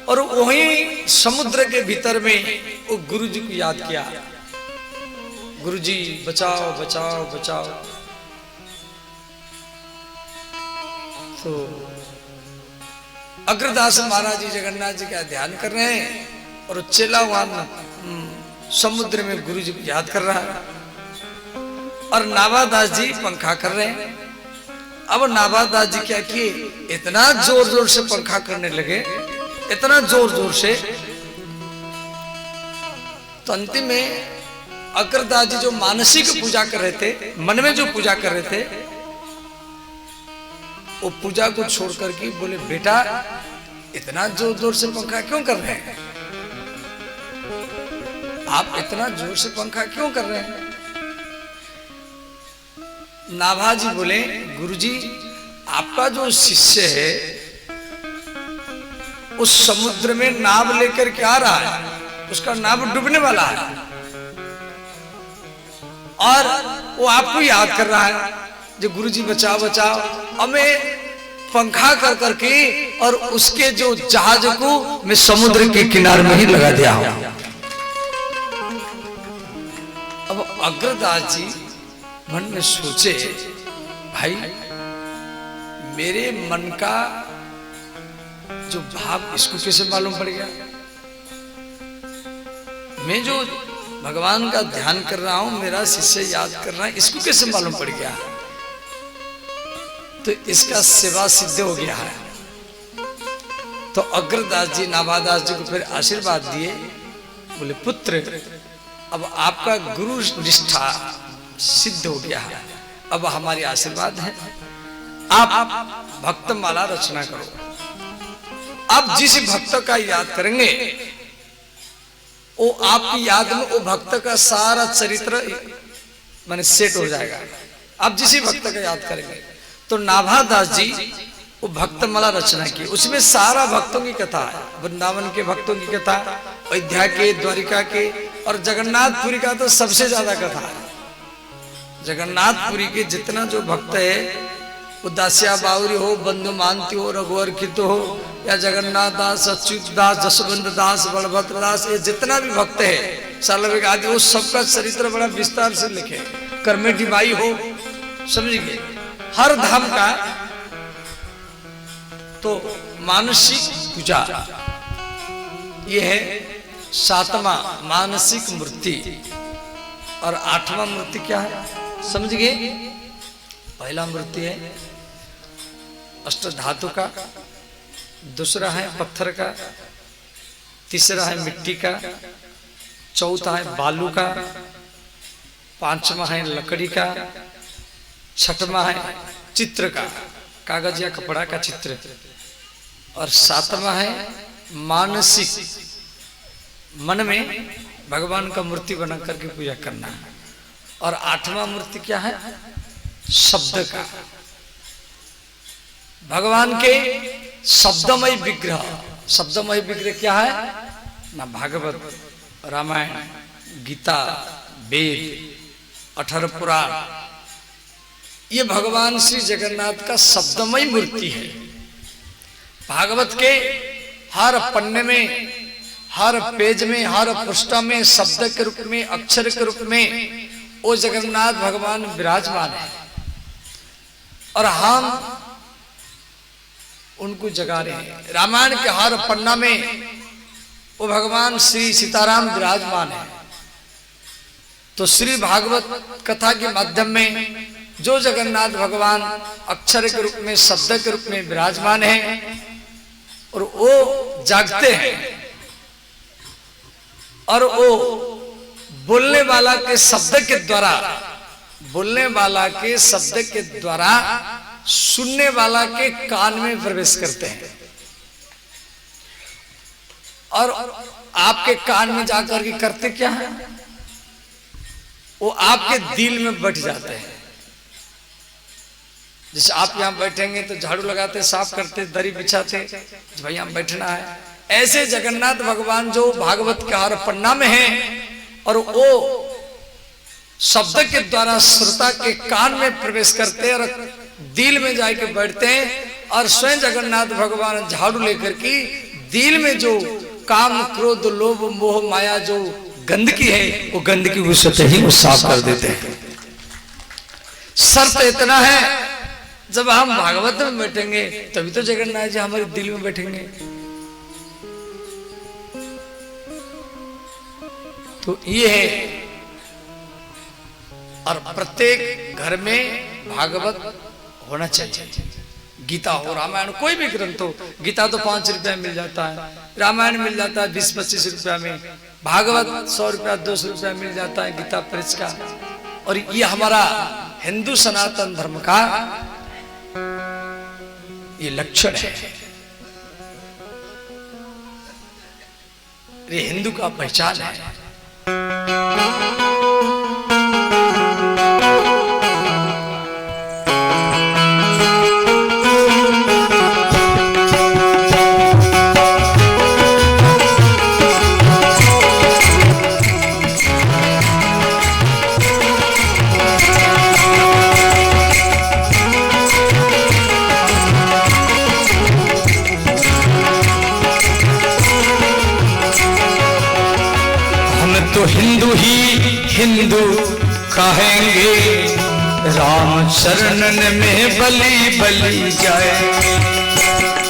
और वहीं समुद्र के भीतर में वो गुरु जी को याद किया, गुरु जी बचाओ बचाओ बचाओ। तो अग्रदास महाराज जी जगन्नाथ जी का ध्यान कर रहे हैं और चेला वहां समुद्र में गुरु जी को याद कर रहा है, और नाभादास जी पंखा कर रहे हैं। अब नाभादास जी क्या किए, इतना जोर जोर से पंखा करने लगे, इतना जोर जोर से, तो अंतिम में अग्रदास जी जो मानसिक पूजा कर रहे थे, मन में जो पूजा कर रहे थे, वो पूजा को छोड़ करके बोले, बेटा इतना जोर जोर से पंखा क्यों कर रहे हैं? आप इतना जोर से पंखा क्यों कर रहे हैं? नाभाजी बोले, गुरुजी आपका जो शिष्य है उस समुद्र में नाव लेकर के आ रहा है, उसका नाव डूबने वाला है, और वो आपको याद कर रहा है जो गुरुजी बचाओ बचाओ। अब मैं पंखा कर करके और उसके जो जहाज को मैं समुद्र के किनारे में ही लगा दिया हूं। अब अग्रदास जी मन में सोचे, भाई मेरे मन का जो भाव इसको कैसे मालूम पड़ गया? मैं जो भगवान का ध्यान कर रहा हूं, मेरा शिष्य याद कर रहा है, इसको कैसे मालूम पड़ गया? तो इसका सेवा सिद्ध हो गया है। तो अग्रदास जी नाभादास जी को फिर आशीर्वाद दिए, बोले पुत्र अब आपका गुरु निष्ठा सिद्ध हो गया है, अब हमारी आशीर्वाद है, आप भक्तमाला रचना करो। आप जिस भक्त का याद करेंगे वो आपकी याद में वो भक्त का सारा चरित्र माने सेट हो जाएगा। आप जिस भक्त का याद करेंगे। तो नाभादास जी वो भक्तमाला रचना की, उसमें सारा भक्तों की कथा है, वृंदावन के भक्तों की कथा, अयोध्या के, द्वारिका के और जगन्नाथपुरी का तो सबसे ज्यादा कथा है। जगन्नाथपुरी के जितना जो भक्त है, वो दासिया बावरी हो, बंधु मानती हो, रघुवर कित हो, या जगन्नाथ दास, अच्युत दास, जसवंत दास, बलभद्र दास, ये जितना भी भक्त है सालवेग आदि, वो सबका चरित्र बड़ा विस्तार से लिखे। कर्मेटी बाई हो, समझिए हर धाम का। तो मानसिक पूजा ये है 7वां मानसिक मूर्ति। और 8वां मूर्ति क्या है समझ गए? पहला मूर्ति है अष्ट धातु का, दूसरा है पत्थर का, तीसरा है मिट्टी का, चौथा है बालू का, 5वां है लकड़ी का, 6वां है चित्र का, कागज या कपड़ा का चित्र, और 7वां है मानसिक, मन में भगवान का मूर्ति बना करके पूजा करना है। और 8वां मूर्ति क्या है? शब्द का, भगवान के शब्दमय विग्रह। शब्दमय विग्रह क्या है ना? भागवत, रामायण, गीता, वेद, 18 पुराण, ये भगवान श्री जगन्नाथ का शब्दमय मूर्ति है। भागवत के हर पन्ने में, हर पेज में, हर पृष्ठ में शब्द के रूप में, अक्षर के रूप में वो जगन्नाथ भगवान विराजमान है, और हम उनको जगा रहे हैं। रामायण के हर पन्ना में वो भगवान श्री सीताराम विराजमान है। तो श्री भागवत कथा के माध्यम में जो जगन्नाथ भगवान अक्षर के रूप में, शब्द के रूप में विराजमान है, और वो जागते हैं, और वो बोलने वाला के शब्द के द्वारा, बोलने वाला के शब्द के द्वारा सुनने वाला के कान में प्रवेश करते हैं, और आपके कान में जाकर के करते क्या है? वो आपके दिल में बैठ जाते हैं। जैसे आप यहां बैठेंगे तो झाड़ू लगाते, साफ करते, दरी बिछाते, भाई यहां बैठना है। ऐसे जगन्नाथ भगवान जो भागवत के हर पन्ना में है, और वो शब्द के द्वारा श्रोता के कान में प्रवेश करते हैं और दिल में जाके बैठते हैं। और स्वयं जगन्नाथ भगवान झाड़ू लेकर के दिल में जो काम, क्रोध, लोभ, मोह, माया जो गंदगी है, वो गंदगी उससे ही वो साफ कर देते हैं। शर्त इतना है, जब हम भागवत में बैठेंगे तभी तो जगन्नाथ जी हमारे दिल में बैठेंगे। तो ये है, और प्रत्येक घर में भागवत होना चाहिए। गीता हो, रामायण, कोई भी ग्रंथ हो। गीता तो 5 रुपया मिल जाता है, रामायण मिल जाता है 20-25 रुपया में, भागवत 100 रुपया 200 रुपया मिल जाता है गीता प्रेस का। और ये हमारा हिंदू सनातन धर्म का ये लक्षण है, ये हिंदू का पहचान है। तो हिंदू ही हिंदू कहेंगे, राम शरणन में बलि बलि जाए।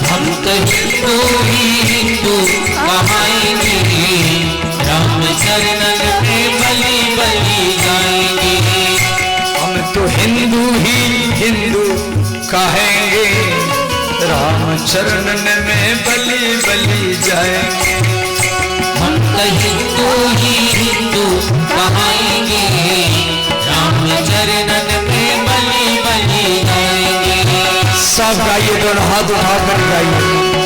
हम तो हिंदू ही हिंदू कहाएंगे, राम शरणन में बलि बलि जाएंगे। हम तो हिंदू ही हिंदू कहेंगे, राम शरणन में बलि बलि जाएंगे। हम तो हिंदू ही हिंदू कहाएंगे, राम चरणन में बलि बलि जाएंगे। सब गाइए, दोनों हाथ उठा कर गाइए।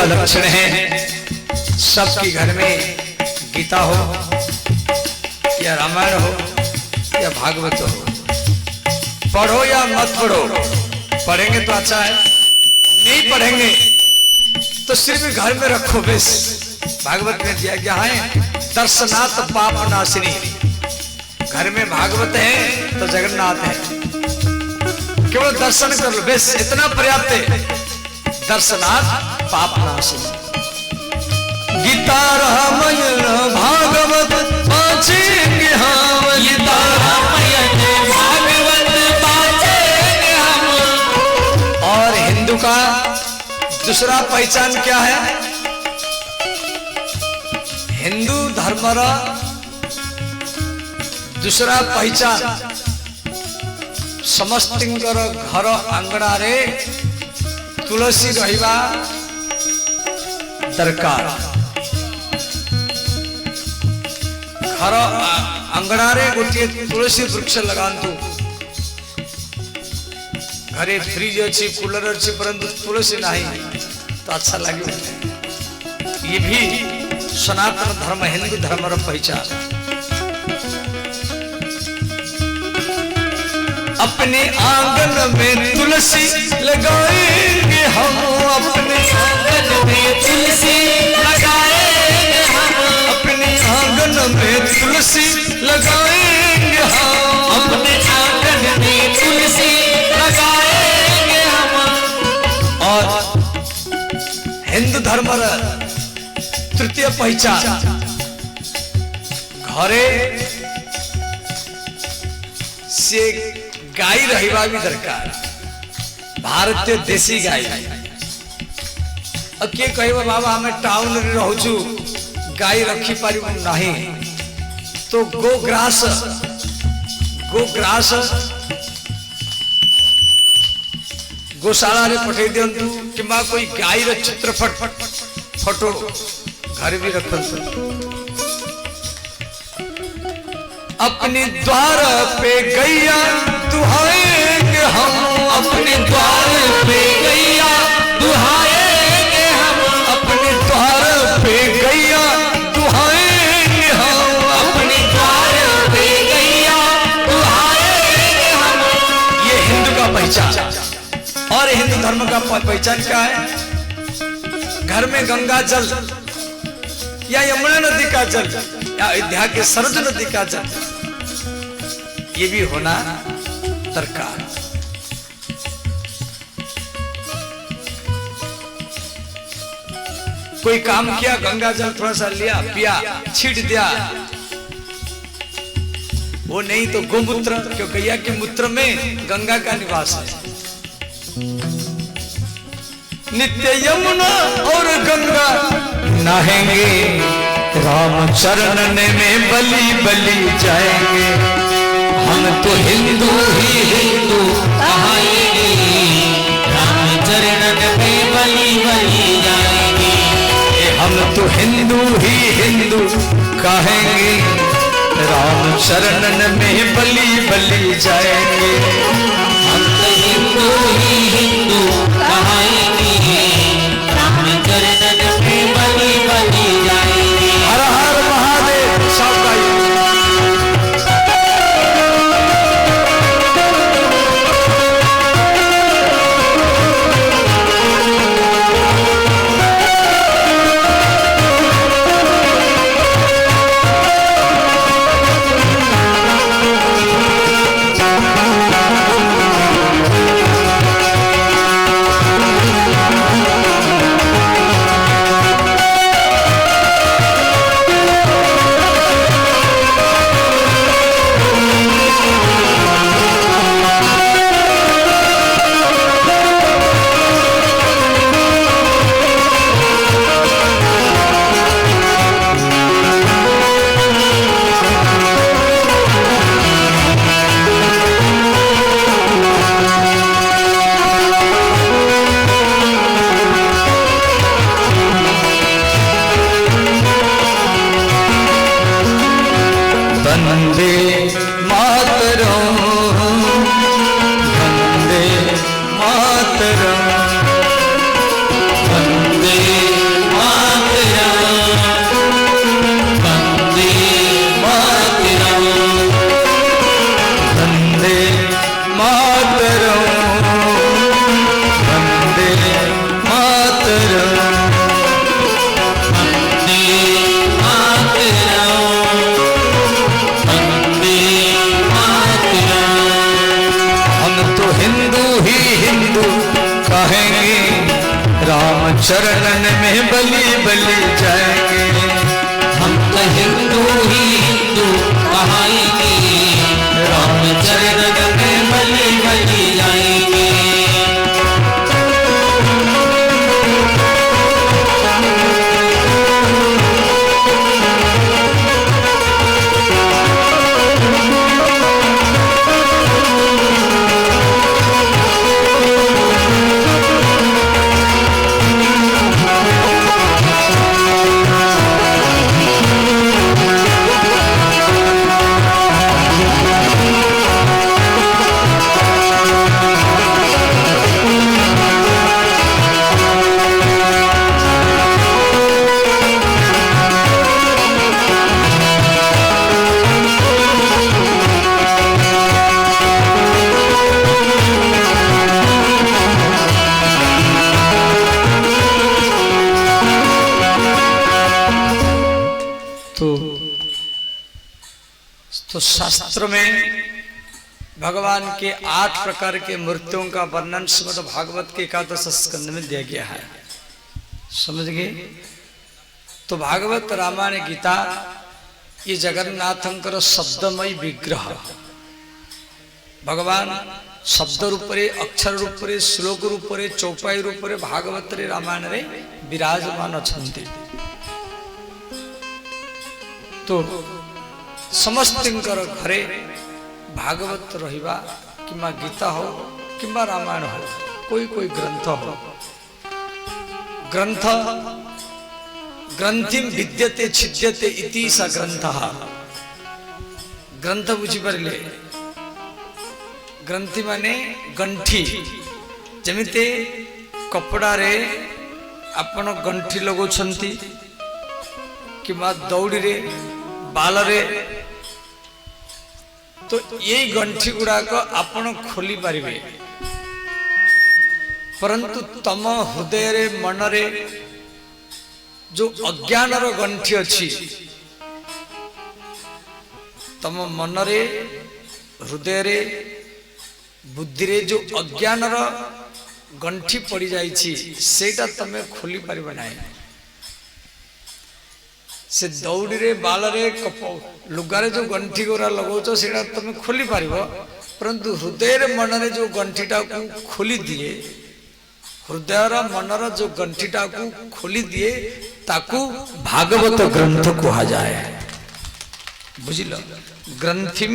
का लक्षण है। सबके घर में गीता हो या रामायण हो या भागवत हो, पढ़ो या मत पढ़ो, पढ़ेंगे तो अच्छा है, नहीं पढ़ेंगे तो सिर्फ घर में रखो बस। भागवत में दिया गया है दर्शनाथ पाप नाशिनी। घर में भागवत है तो जगन्नाथ है, केवल दर्शन कर लो बस, इतना पर्याप्त है। दर्शनाथ पाप नाशिनी। गीता रामायण भागवत पाचेंगे हम, गीता रामायण भागवत पाचेंगे हम। और हिंदू का दूसरा पहचान क्या है? हिंदू धर्म रा दूसरा पहचान समस्तिंकर घर आंगणा रे तुलसी रहिबा दरकार। घर आंगणा रे गोटे तुलसी वृक्ष लगांतु। घरे फ्रिज अच्छी कूलर अच्छी परंतु तुलसी नहीं तो अच्छा लगे। ये भी सनातन धर्म हिंदू धर्म रा पहचान। अपने आंगन में तुलसी लगाएंगे हम, अपने आंगन में तुलसी लगाएंगे हम, अपने आंगन में तुलसी लगाएंगे हम, अपने आंगन में तुलसी लगाएंगे हम। और हिंदू धर्म तृतीय पहचान घरे से गाय रहिबा भी दरकार। भारतीय देसी गाय। अब के कहबा बाबा हमें टाउन रे रहूछु गाय रखी पारिबु नहीं तो गोग्रास गोशाला रे पठे दियंतु कि मां कोई गाय रे चित्र फोटो घर भी रखन। अपने द्वार पे गैया दुहाएंगे हम, अपने द्वार पे गैया दुहाएंगे हम, अपने द्वार पे गैया दुहाएंगे हम, अपने द्वार पे गैया दुहाएंगे हम। ये हिंदू का पहचान। और हिंदू धर्म का पहचान क्या है? घर में गंगा जल या यमुना नदी का जल या अयोध्या के सरज नदी का जल ये भी होना दरकार। कोई काम किया, गंगा जल थोड़ा सा लिया, पिया, छीट दिया, वो नहीं तो गोमूत्र, क्योंकि गैया के मूत्र में गंगा का निवास है। नित्य यमुना और गंगा नहाएंगे, राम चरण में बलि बलि जाएंगे। हम तो हिंदू ही हिंदू कहाएंगे, राम चरणन में बलि बलि जाएंगे। हम तो हिंदू ही हिंदू कहेंगे, राम शरणन में बलि बलि जाएंगे। हम तो हिंदू ही हिंदू कहाएंगे, राम चरणन में बलि बलि जाएंगे। हर हर महादेव। सब गाइए। वंदे मातरम, वंदे मातरम, वंदे कहेंगे, राम चरणन में बलि बलि जाएंगे। हम तो हिंदू ही हिंदू कहाएंगे, राम चरण में बलि बलि जाएंगे। तो शास्त्र में भगवान के 8 प्रकार के मूर्तियों का वर्णन श्रीमद् भागवत के 11 स्कंद में दिया गया है। समझ गए? तो भागवत रामायण गीता ये जगन्नाथंकर शब्दमय विग्रह, भगवान शब्द रूपरे अक्षर रूपरे श्लोक रूपरे चौपाई रूपरे भागवत रामायण रे विराजमान अछंती। तो समस्तिंकर घरे भागवत रहिबा किंबा गीता हो किंबा रामायण हो, कोई कोई ग्रंथ हो, ग्रंथ ग्रंथिम विद्यते छिद्यते इति स ग्रंथः। ग्रंथ बुझी पारिले? ग्रंथि माने गंठी, जमिते कपड़ा रे आपण गंठी लगौछंती किंबा दौड़ी रे बाल रे, तो यही गंठी गुड़ाक आपण खोली पारिबे, परंतु तम हृदय रे मन रे जो अज्ञान रो गंठी अच्छी, तम मन रे हृदय रे बुद्धि रे जो अज्ञान रो गंठी पड़ी जाइछि सेटा तमे खोली पारिबे नाही। से दौड़ी रे बाल रे लुगारे जो गंठी गोरा लगौछ सेटा तमे खोली पारिबो, परंतु हृदय रे मन रे जो गंठीटा को खोली दिए, हृदय रा मन रा जो गंठीटा को खोली दिए ताकू भागवत ग्रंथ कहा जाए। बुझिल? ग्रंथिम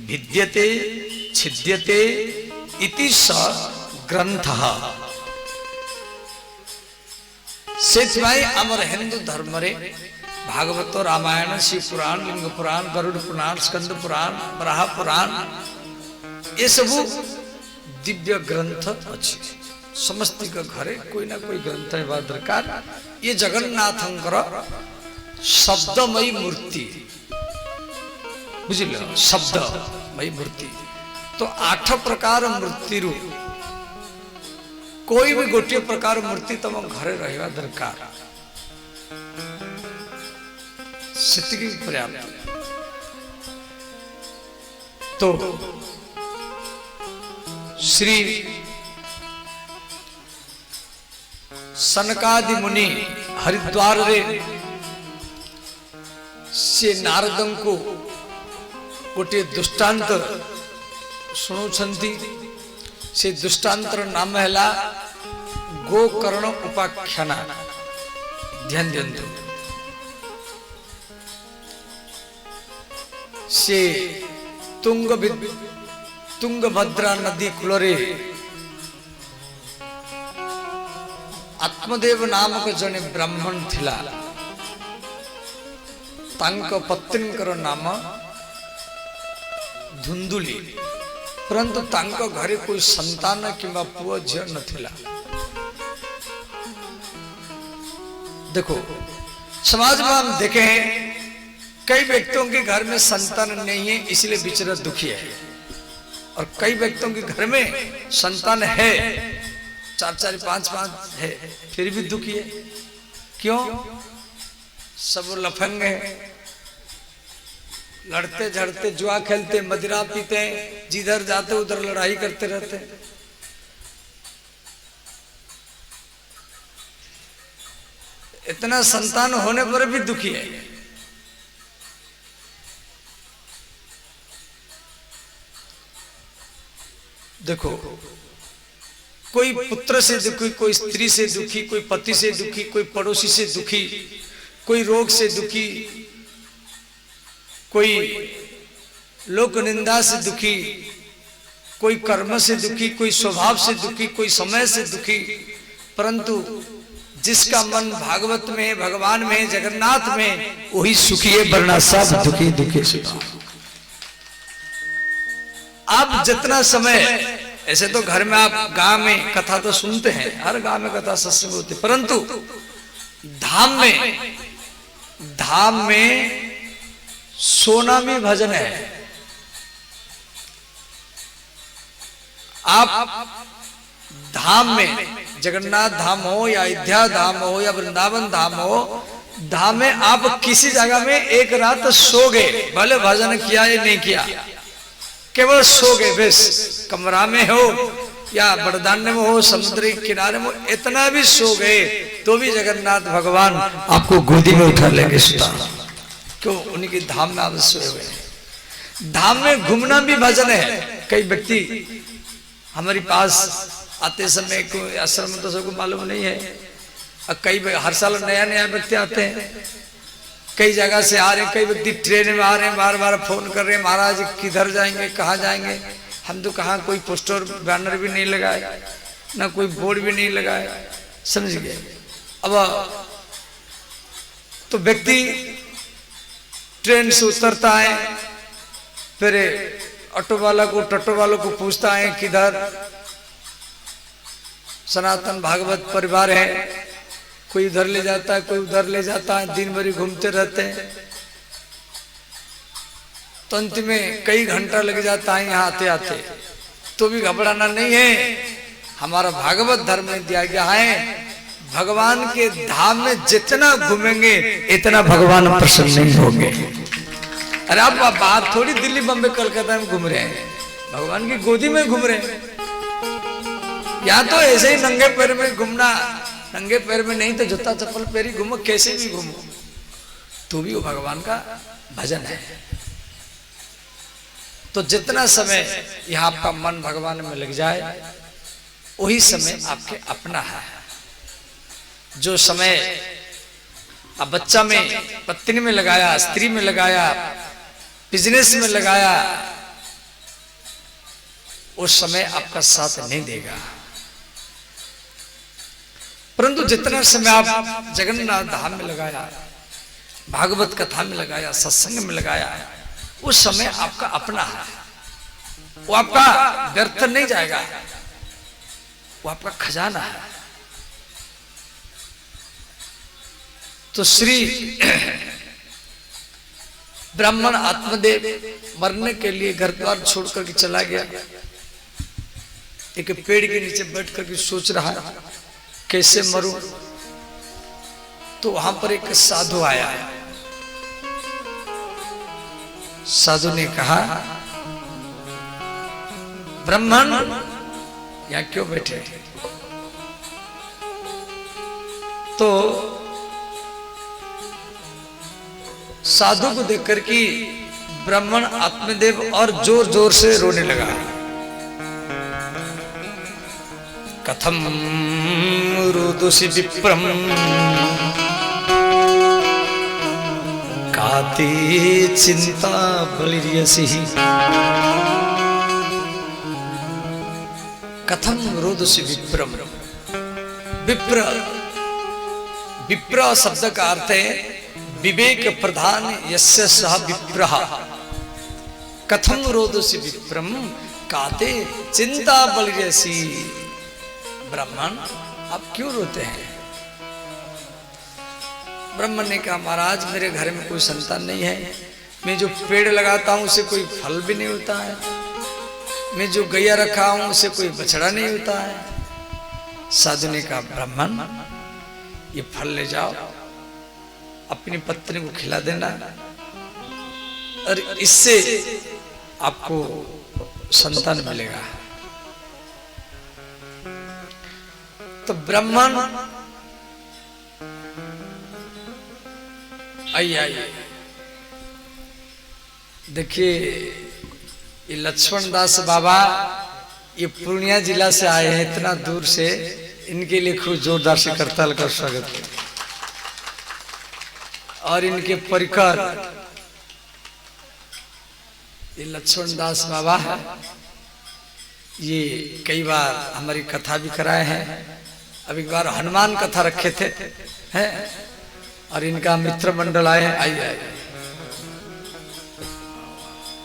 विद्यते छिद्यते इति स ग्रंथः। सेतमाई हमर हिंदू धर्म रे भागवत रामायण शिव पुराण लिंग पुराण गरुड़ पुराण स्कंद पुराण बराह पुराण ये सबू दिव्य ग्रंथ अच्छी। समस्त घरे कोई ना कोई ग्रंथ है दरकार। ये जगन्नाथंकर शब्दमयी मूर्ति, बुझिल? शब्दमयी मूर्ति। तो 8 प्रकार मूर्ति रु कोई भी गोटे प्रकार मूर्ति तुम घरे रहिबा दरकार, सेतिकी पर्याप्त। तो श्री सनकादि मुनि हरिद्वार रे से नारदं को गोटे दृष्टांत शुणुछंती। से दृष्टांतर नाम हैला गोकर्ण उपाख्याना। ध्यान दियंतु। से तुंगभद्रा नदी कूलरे आत्मदेव नामक जने ब्राह्मण थिला। तांको पत्नीकर नाम धुंदुली, परंतु तांको घरे कोई संतान किंबा पुओ झियो नथिला। देखो समाज में हम देखे कई व्यक्तियों के घर में संतान नहीं है इसलिए बेचारा दुखी है, और कई व्यक्तियों के घर में संतान है 4-4 5-5 है फिर भी दुखी है। क्यों? सब लफंग है, लड़ते झड़ते जुआ खेलते मदिरा पीते, जिधर जाते उधर लड़ाई करते रहते। इतना संतान होने पर भी दुखी है। देखो, कोई पुत्र से दुखी, कोई स्त्री से दुखी, कोई पति से दुखी, कोई पड़ोसी से दुखी, कोई रोग से दुखी, कोई लोक निंदा से दुखी, कोई कर्म से दुखी, कोई स्वभाव से दुखी, कोई समय से दुखी। परंतु जिसका मन भागवत में, भगवान में, जगन्नाथ में, वही सुखी है, वरना सब दुखी दुखी सुखी। आप जितना समय, ऐसे तो घर में आप गांव में कथा तो सुनते हैं, हर गांव में कथा सत्संग होती, परंतु धाम में सोना में भजन है। आप धाम में, जगन्नाथ धाम हो या अयोध्या धाम हो या वृंदावन धाम हो, धाम में आप किसी जगह में एक रात सो गए, भले भजन किया या नहीं किया, केवल सो गए, बस कमरा में हो या बड़दान्य में हो, समुद्र के किनारे में, इतना भी सो गए तो भी जगन्नाथ भगवान आपको गोदी में उठा लेंगे सुता। क्यों? उनकी धाम में आप सोए हुए। धाम में घूमना भी भजन है। कई व्यक्ति हमारे पास आते समय, कोई आश्रम में तो सबको मालूम नहीं है, और कई हर साल नया नया व्यक्ति आते हैं, कई जगह से आ रहे हैं, कई व्यक्ति ट्रेन में आ रहे हैं, बार बार फोन कर रहे हैं, महाराज किधर जाएंगे, कहाँ जाएंगे। हम तो कहाँ कोई पोस्टर बैनर भी नहीं लगाए, ना कोई बोर्ड भी नहीं लगाए, समझ गए। अब तो व्यक्ति ट्रेन से उतरता है, फिर ऑटो वाला को, टोटो वालों को पूछता है किधर। सनातन भागवत परिवार है, कोई इधर ले जाता है, कोई उधर ले जाता है, दिन भर घूमते रहते हैं, तो अंत में कई घंटा लग जाता है यहाँ आते आते। तो भी घबराना नहीं है, हमारा भागवत धर्म में दिया गया है, भगवान के धाम में जितना घूमेंगे इतना भगवान प्रसन्न नहीं होंगे। अरे आप बाहर थोड़ी दिल्ली, बम्बई, कलकत्ता में घूम रहे हैं, भगवान की गोदी में घूम रहे हैं। या तो ऐसे ही नंगे पैर में घूमना, नंगे पैर में नहीं तो जूता चप्पल पैर ही घूमो, कैसे भी घूमो, तो भी वो भगवान का भजन है। तो जितना समय यहाँ आपका मन भगवान में लग जाए, वही समय आपके अपना है। जो समय आप बच्चा में, पत्नी में लगाया, स्त्री में लगाया, बिजनेस में लगाया, उस समय आपका साथ नहीं देगा। परंतु जितना समय आप जगन्नाथ धाम में लगाया, भागवत कथा में लगाया, सत्संग में लगाया, उस समय आपका अपना है, वो आपका व्यर्थ नहीं जाएगा, वो आपका खजाना है। तो श्री ब्राह्मण आत्मदेव मरने के लिए घर द्वार छोड़ करके चला गया, एक पेड़ के नीचे बैठ करके सोच रहा है कैसे मरूं। तो वहां पर एक साधु आया। साधु ने कहा, ब्राह्मण यहां क्यों बैठे? तो साधु को देखकर कि ब्राह्मण आत्मदेव और जोर जोर से रोने लगा। कथम रुदुषि विप्रम काते चिंता बलिर्यसि। कथम रुदुषि विप्रम। विप्र, विप्र शब्द का अर्थ है विवेक प्रधान यस्य सह विप्रः। कथम रोदसी विप्रम काते चिंता बलिर्यसि। ब्राह्मण आप क्यों रोते हैं? ब्राह्मण ने कहा, महाराज मेरे घर में कोई संतान नहीं है, मैं जो पेड़ लगाता हूं उसे कोई फल भी नहीं होता है, मैं जो गैया रखा हूं उसे कोई बछड़ा नहीं होता है। साधु ने कहा, ब्राह्मण ये फल ले जाओ, अपनी पत्नी को खिला देना और इससे आपको संतान मिलेगा। तो ब्राह्मण आइए आइए, देखिए ये लक्ष्मण दास बाबा ये पूर्णिया जिला से आए हैं, इतना दूर से, इनके लिए खूब जोरदार से करताल का स्वागत करें। और इनके परिकर ये लक्ष्मण दास बाबा ये कई बार हमारी कथा भी कराए हैं। अब एक बार हनुमान कथा रखे थे हैं, और इनका मित्र मंडल आए हैं। आइए आइए,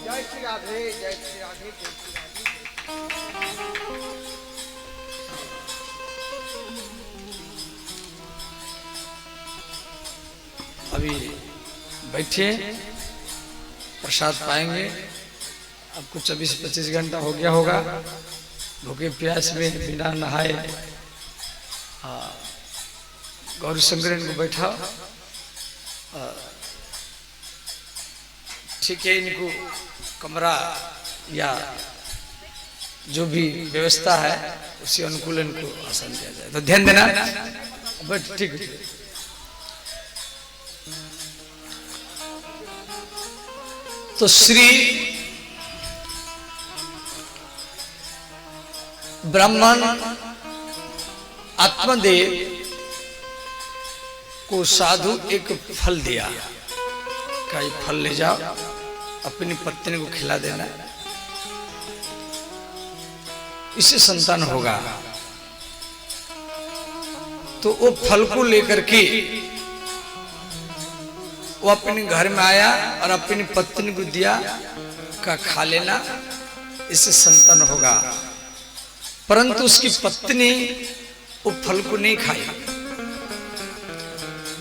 जय श्री राधे, जय श्री राधे, जय श्री राधे। अभी बैठिए, प्रसाद पाएंगे। अब कुछ 24-25 घंटा हो गया होगा, भूखे प्यास में बिना नहाए। हाँ, गौरी शंकर इनको बैठा, ठीक है, इनको कमरा या जो भी व्यवस्था है उसी अनुकूल इनको आसन दिया जाए, तो ध्यान देना। बट ठीक है, तो श्री ब्राह्मण आत्मदेव को साधु एक फल दिया, का ये फल ले जाओ, अपनी पत्नी को खिला देना, इससे संतान होगा। तो वो फल को लेकर के वो अपने घर में आया और अपनी पत्नी को दिया, का खा लेना, इससे संतान होगा। परंतु उसकी पत्नी वो फल को नहीं खाई,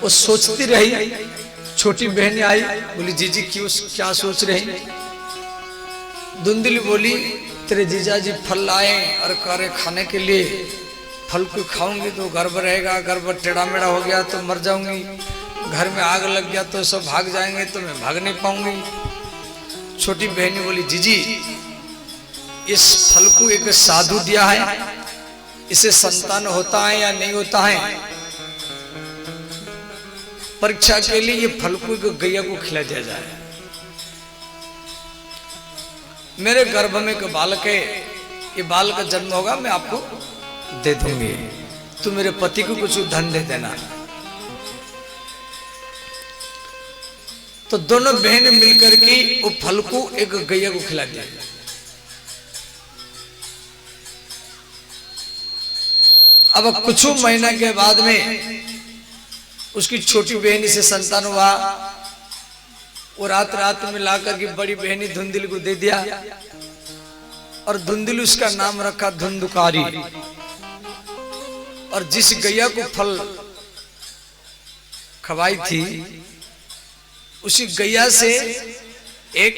वो सोचती रही। छोटी बहन आई, बोली जीजी क्यों, क्या सोच रही? धुंधली बोली तेरे जीजा जी फल लाए और कह रहे खाने के लिए, फल को खाऊंगी तो गर्भ रहेगा, गर्भ टेढ़ा मेढ़ा हो गया तो मर जाऊंगी, घर में आग लग गया तो सब भाग जाएंगे तो मैं भाग नहीं पाऊंगी। छोटी बहनी बोली जीजी इस फल को एक साधु दिया है, इसे संतान होता है या नहीं होता है, परीक्षा के लिए ये फल को एक गैया को खिला दिया जाए। मेरे गर्भ में एक बालक है, ये बालक का जन्म होगा, मैं आपको दे दूंगी, तू मेरे पति को कुछ धन दे देना। तो दोनों बहनें मिलकर के वो फल को एक गैया को खिला दिया। अब कुछ महीना के बाद में उसकी छोटी बहनी से संतान हुआ। वो रात रात में लाकर के बड़ी बहनी धुंधली को दे दिया, और धुंधली उसका नाम रखा धुंधुकारी। और जिस गैया को फल खवाई थी उसी गैया से एक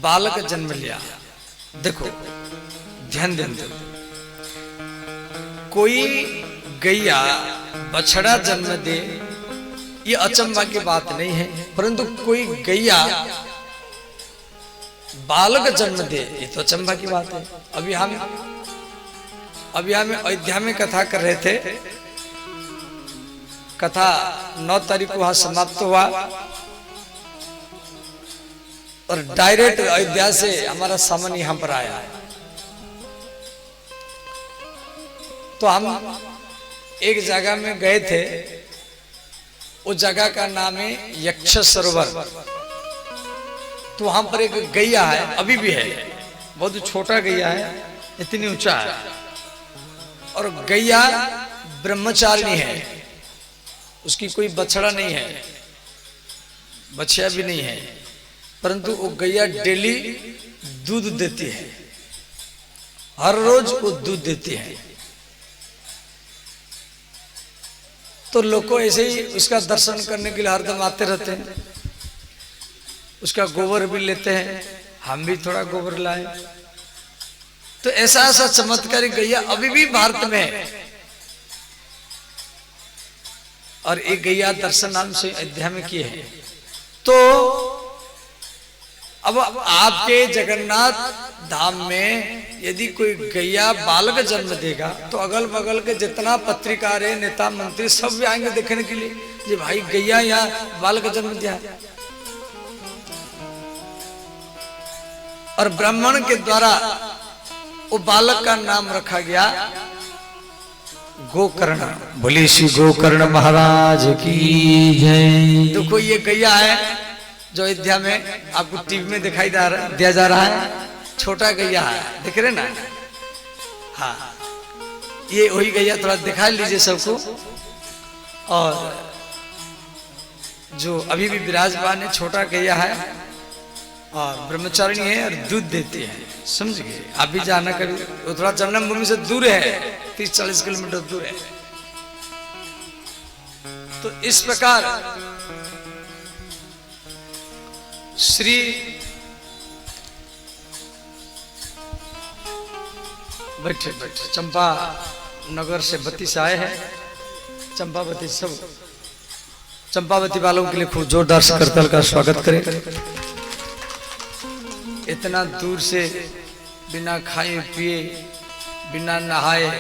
बालक जन्म लिया। देखो ध्यान दें, कोई गैया बछड़ा जन्म दे ये अचंभा की बात नहीं है, परंतु कोई गैया बालक जन्म दे ये तो अचंभा की बात है। अभी हम अयोध्या में कथा कर रहे थे, कथा 9 तारीख को वहां समाप्त हुआ, और डायरेक्ट अयोध्या से हमारा सामान यहां पर आया। तो हम एक जगह में गए थे, उस जगह का नाम है यक्ष सरोवर। तो वहां पर एक गैया है, अभी भी है, बहुत छोटा गैया है, इतनी ऊंचा है, और गैया ब्रह्मचारिणी है, उसकी कोई बछड़ा नहीं है, बछिया भी नहीं है, परंतु वो गैया डेली दूध देती है, हर रोज वो दूध देती है। तो लोग को ऐसे ही उसका दर्शन करने के लिए हरदम आते रहते हैं, उसका गोबर भी लेते हैं, हम भी थोड़ा गोबर लाए। तो ऐसा ऐसा चमत्कारी गैया अभी भी भारत में है, और एक गैया दर्शन नाम से अयोध्या में किए हैं। तो अब आपके जगन्नाथ धाम में यदि कोई गैया बालक जन्म देगा तो अगल बगल के जितना पत्रकार है, नेता मंत्री सब भी आएंगे देखने के लिए, ये भाई गैया यहाँ बालक का जन्म दिया। और ब्राह्मण के द्वारा वो बालक का नाम रखा गया गोकर्ण। बोले श्री गोकर्ण महाराज की जय। देखो ये गैया है जो अयोध्या में आपको टीवी में दिखाई दिया जा रहा है, छोटा गैया है, दिख रहे ना। हाँ ये वही गैया, थोड़ा दिखा लीजिए सबको। और जो अभी भी विराजमान है छोटा गैया है और ब्रह्मचारिणी है और दूध देती है, समझ गए। आप भी जाना कभी, वो थोड़ा जन्मभूमि से दूर है, 30-40 किलोमीटर दूर है। तो इस प्रकार श्री बैठे बैठे चंपा नगर से 32 आए हैं। चंपावती सब चंपावती वालों के लिए खूब जोरदार से करतल का स्वागत करें। इतना दूर से बिना खाए पिए बिना नहाए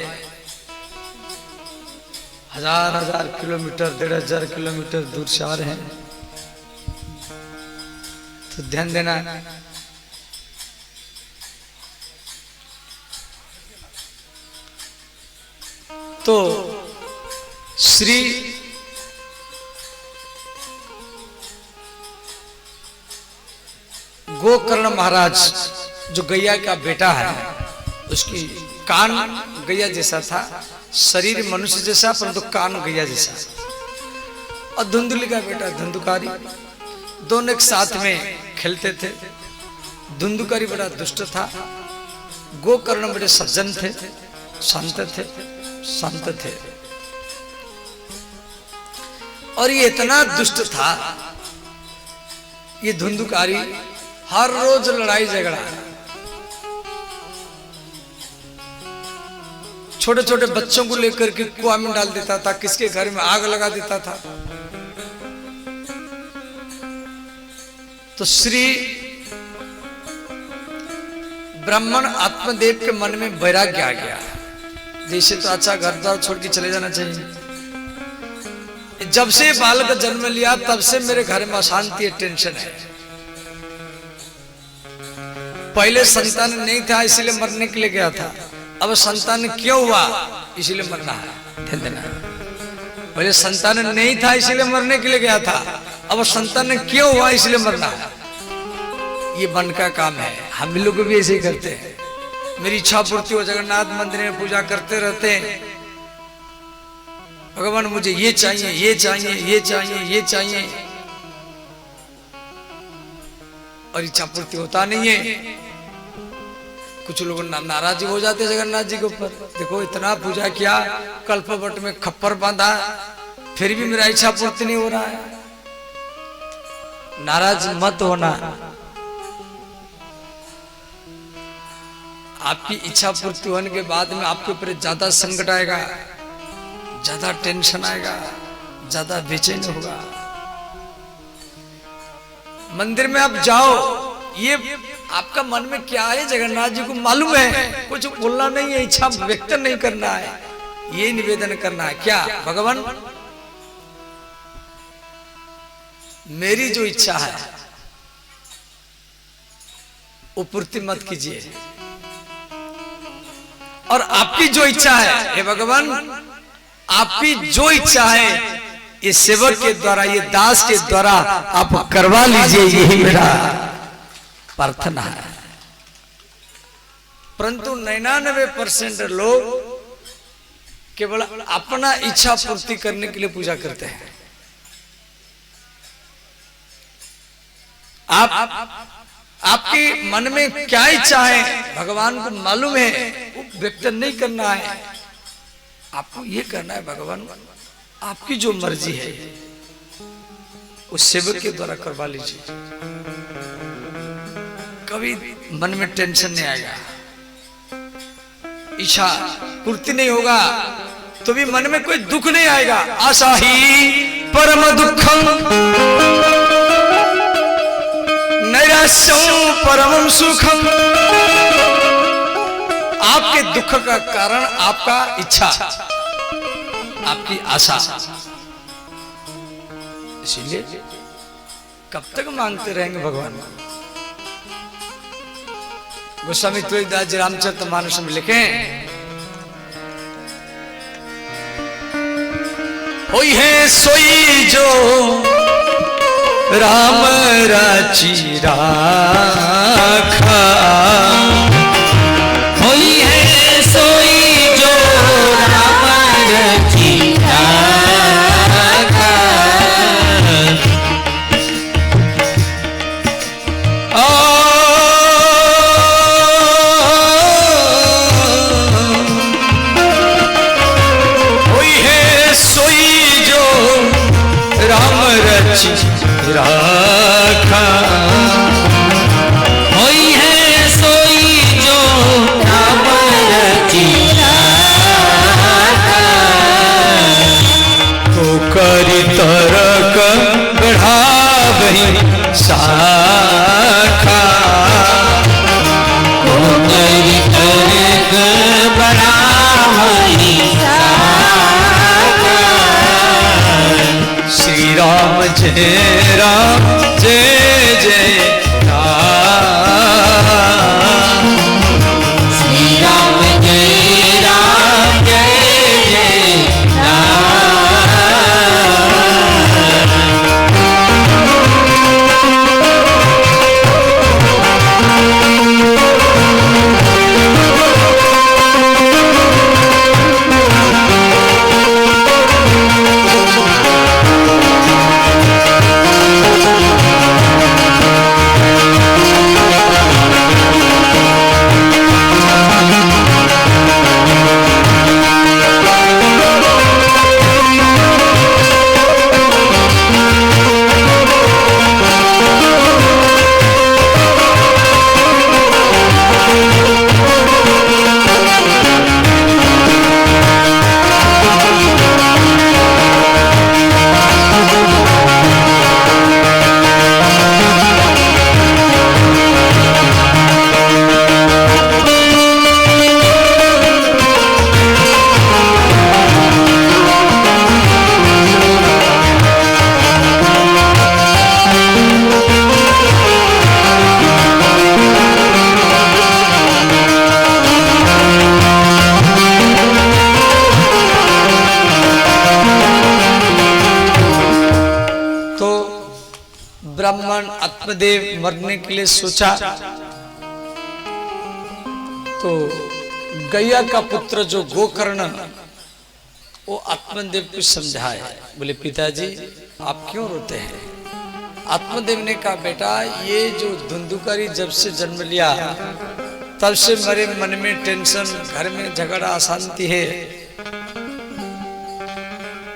1000 किलोमीटर 1500 किलोमीटर दूर से आ रहे हैं, तो ध्यान देना। तो श्री गोकर्ण महाराज जो गैया का बेटा है, उसकी कान गैया जैसा था, शरीर मनुष्य जैसा, परंतु कान गैया जैसा। और धुंधुली का बेटा धुंधुकारी, दोनों एक साथ में खेलते थे। धुंधुकारी बड़ा दुष्ट था, गोकर्ण बड़े सज्जन थे, शांत थे। और ये इतना दुष्ट था, ये धुंधुकारी हर रोज लड़ाई झगड़ा, छोटे छोटे बच्चों को लेकर के कुआं में डाल देता था, किसके घर में आग लगा देता था। तो श्री ब्राह्मण आत्मदेव के मन में वैराग्य आ गया, जैसे तो अच्छा घर द्वार छोड़ के चले जाना चाहिए। जब से बालक जन्म लिया तब से मेरे घर में अशांति है, टेंशन है। पहले संतान नहीं था इसलिए मरने के लिए गया था, अब संतान क्यों हुआ इसीलिए मरना है, ध्यान देना। पहले संतान नहीं था इसलिए मरने के लिए गया था, अब संतान क्यों हुआ इसलिए मरना है। ये मन का काम है, हम लोग भी ऐसे ही करते हैं। मेरी इच्छा पूर्ति हो, जगन्नाथ मंदिर में पूजा करते रहते हैं, भगवान मुझे ये चाहिए ये चाहिए ये चाहिए ये चाहिए, और इच्छा पूर्ति होता नहीं है। कुछ लोग नाराज हो जाते हैं जगन्नाथ जी के ऊपर। देखो इतना पूजा किया, कल्पवट में खप्पर बांधा, फिर भी मेरा इच्छा पूर्ति नहीं हो रहा है। नाराज मत होना, आपकी इच्छा पूर्ति होने के बाद में आपके ऊपर ज्यादा संकट आएगा, ज्यादा टेंशन आएगा, ज्यादा बेचैन होगा। मंदिर में आप जाओ, ये आपका मन में क्या है जगन्नाथ जी को मालूम है, कुछ बोलना नहीं है, इच्छा व्यक्त नहीं करना है, ये निवेदन करना है। क्या भगवान मेरी जो इच्छा है वो पूर्ति मत कीजिए, और आपकी जो इच्छा है हे भगवान, आपकी जो इच्छा है ये सेवक के द्वारा, ये दास के द्वारा आप करवा लीजिए, यही मेरा प्रार्थना है। परंतु 99% लोग केवल अपना इच्छा पूर्ति करने के लिए पूजा करते हैं। आपके मन में क्या इच्छा है भगवान को मालूम है, वो व्यक्त नहीं करना है। आपको ये करना है भगवान आपकी जो मर्जी है उस सेवक के द्वारा करवा लीजिए, कभी मन में टेंशन नहीं आएगा। इच्छा पूर्ति नहीं होगा तो भी मन में कोई दुख नहीं आएगा। आशा ही परम दुखम नैराश्यम परम सुखम। आपके दुख का कारण आपका इच्छा, आपकी आशा। इसीलिए कब तक मांगते रहेंगे भगवान? गोस्वामी तुलसीदास जी रामचरितमानस में लिखे, होई है सोई जो राम राची राखा, होई है सोई जो राम रची राखा। होई है सोई जो राम रची राखा, होई है सोई जो राम रची राखा। तो करी तरक बढ़ावही शाखा, तो करी तरक बढ़ावही शाखा। श्री राम जय राम जय जय राम, श्री राम जय राम जय जय ब्राह्मण आत्मदेव मरने के लिए सोचा तो गैया का पुत्र जो गोकर्ण वो आत्मदेव को समझाए, बोले पिताजी आप क्यों रोते हैं? आत्मदेव ने कहा बेटा ये जो धुंधुकारी जब से जन्म लिया तब से मेरे मन में टेंशन, घर में झगड़ा अशांति है।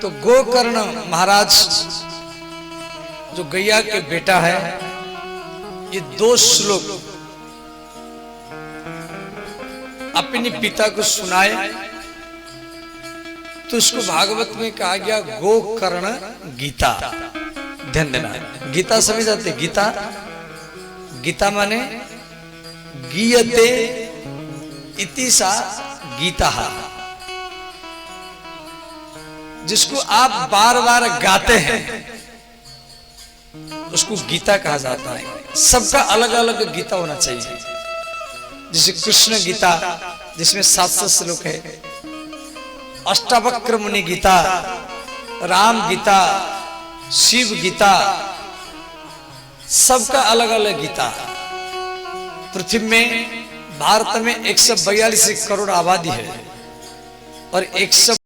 तो गोकर्ण महाराज जो गैया के बेटा है ये 2 श्लोक अपने पिता को सुनाए तो उसको भागवत में कहा गया गोकर्ण गीता। ध्यान देना, गीता समझ जाते? गीता गीता माने गीयते इति सा गीता, जिसको आप बार बार गाते हैं उसको गीता कहा जाता है। सबका अलग अलग गीता होना चाहिए। जैसे कृष्ण गीता जिसमें 700 श्लोक है, अष्टावक्र मुनि गीता, राम गीता, शिव गीता, सबका अलग अलग गीता। पृथ्वी में भारत में 142 करोड़ आबादी है और 100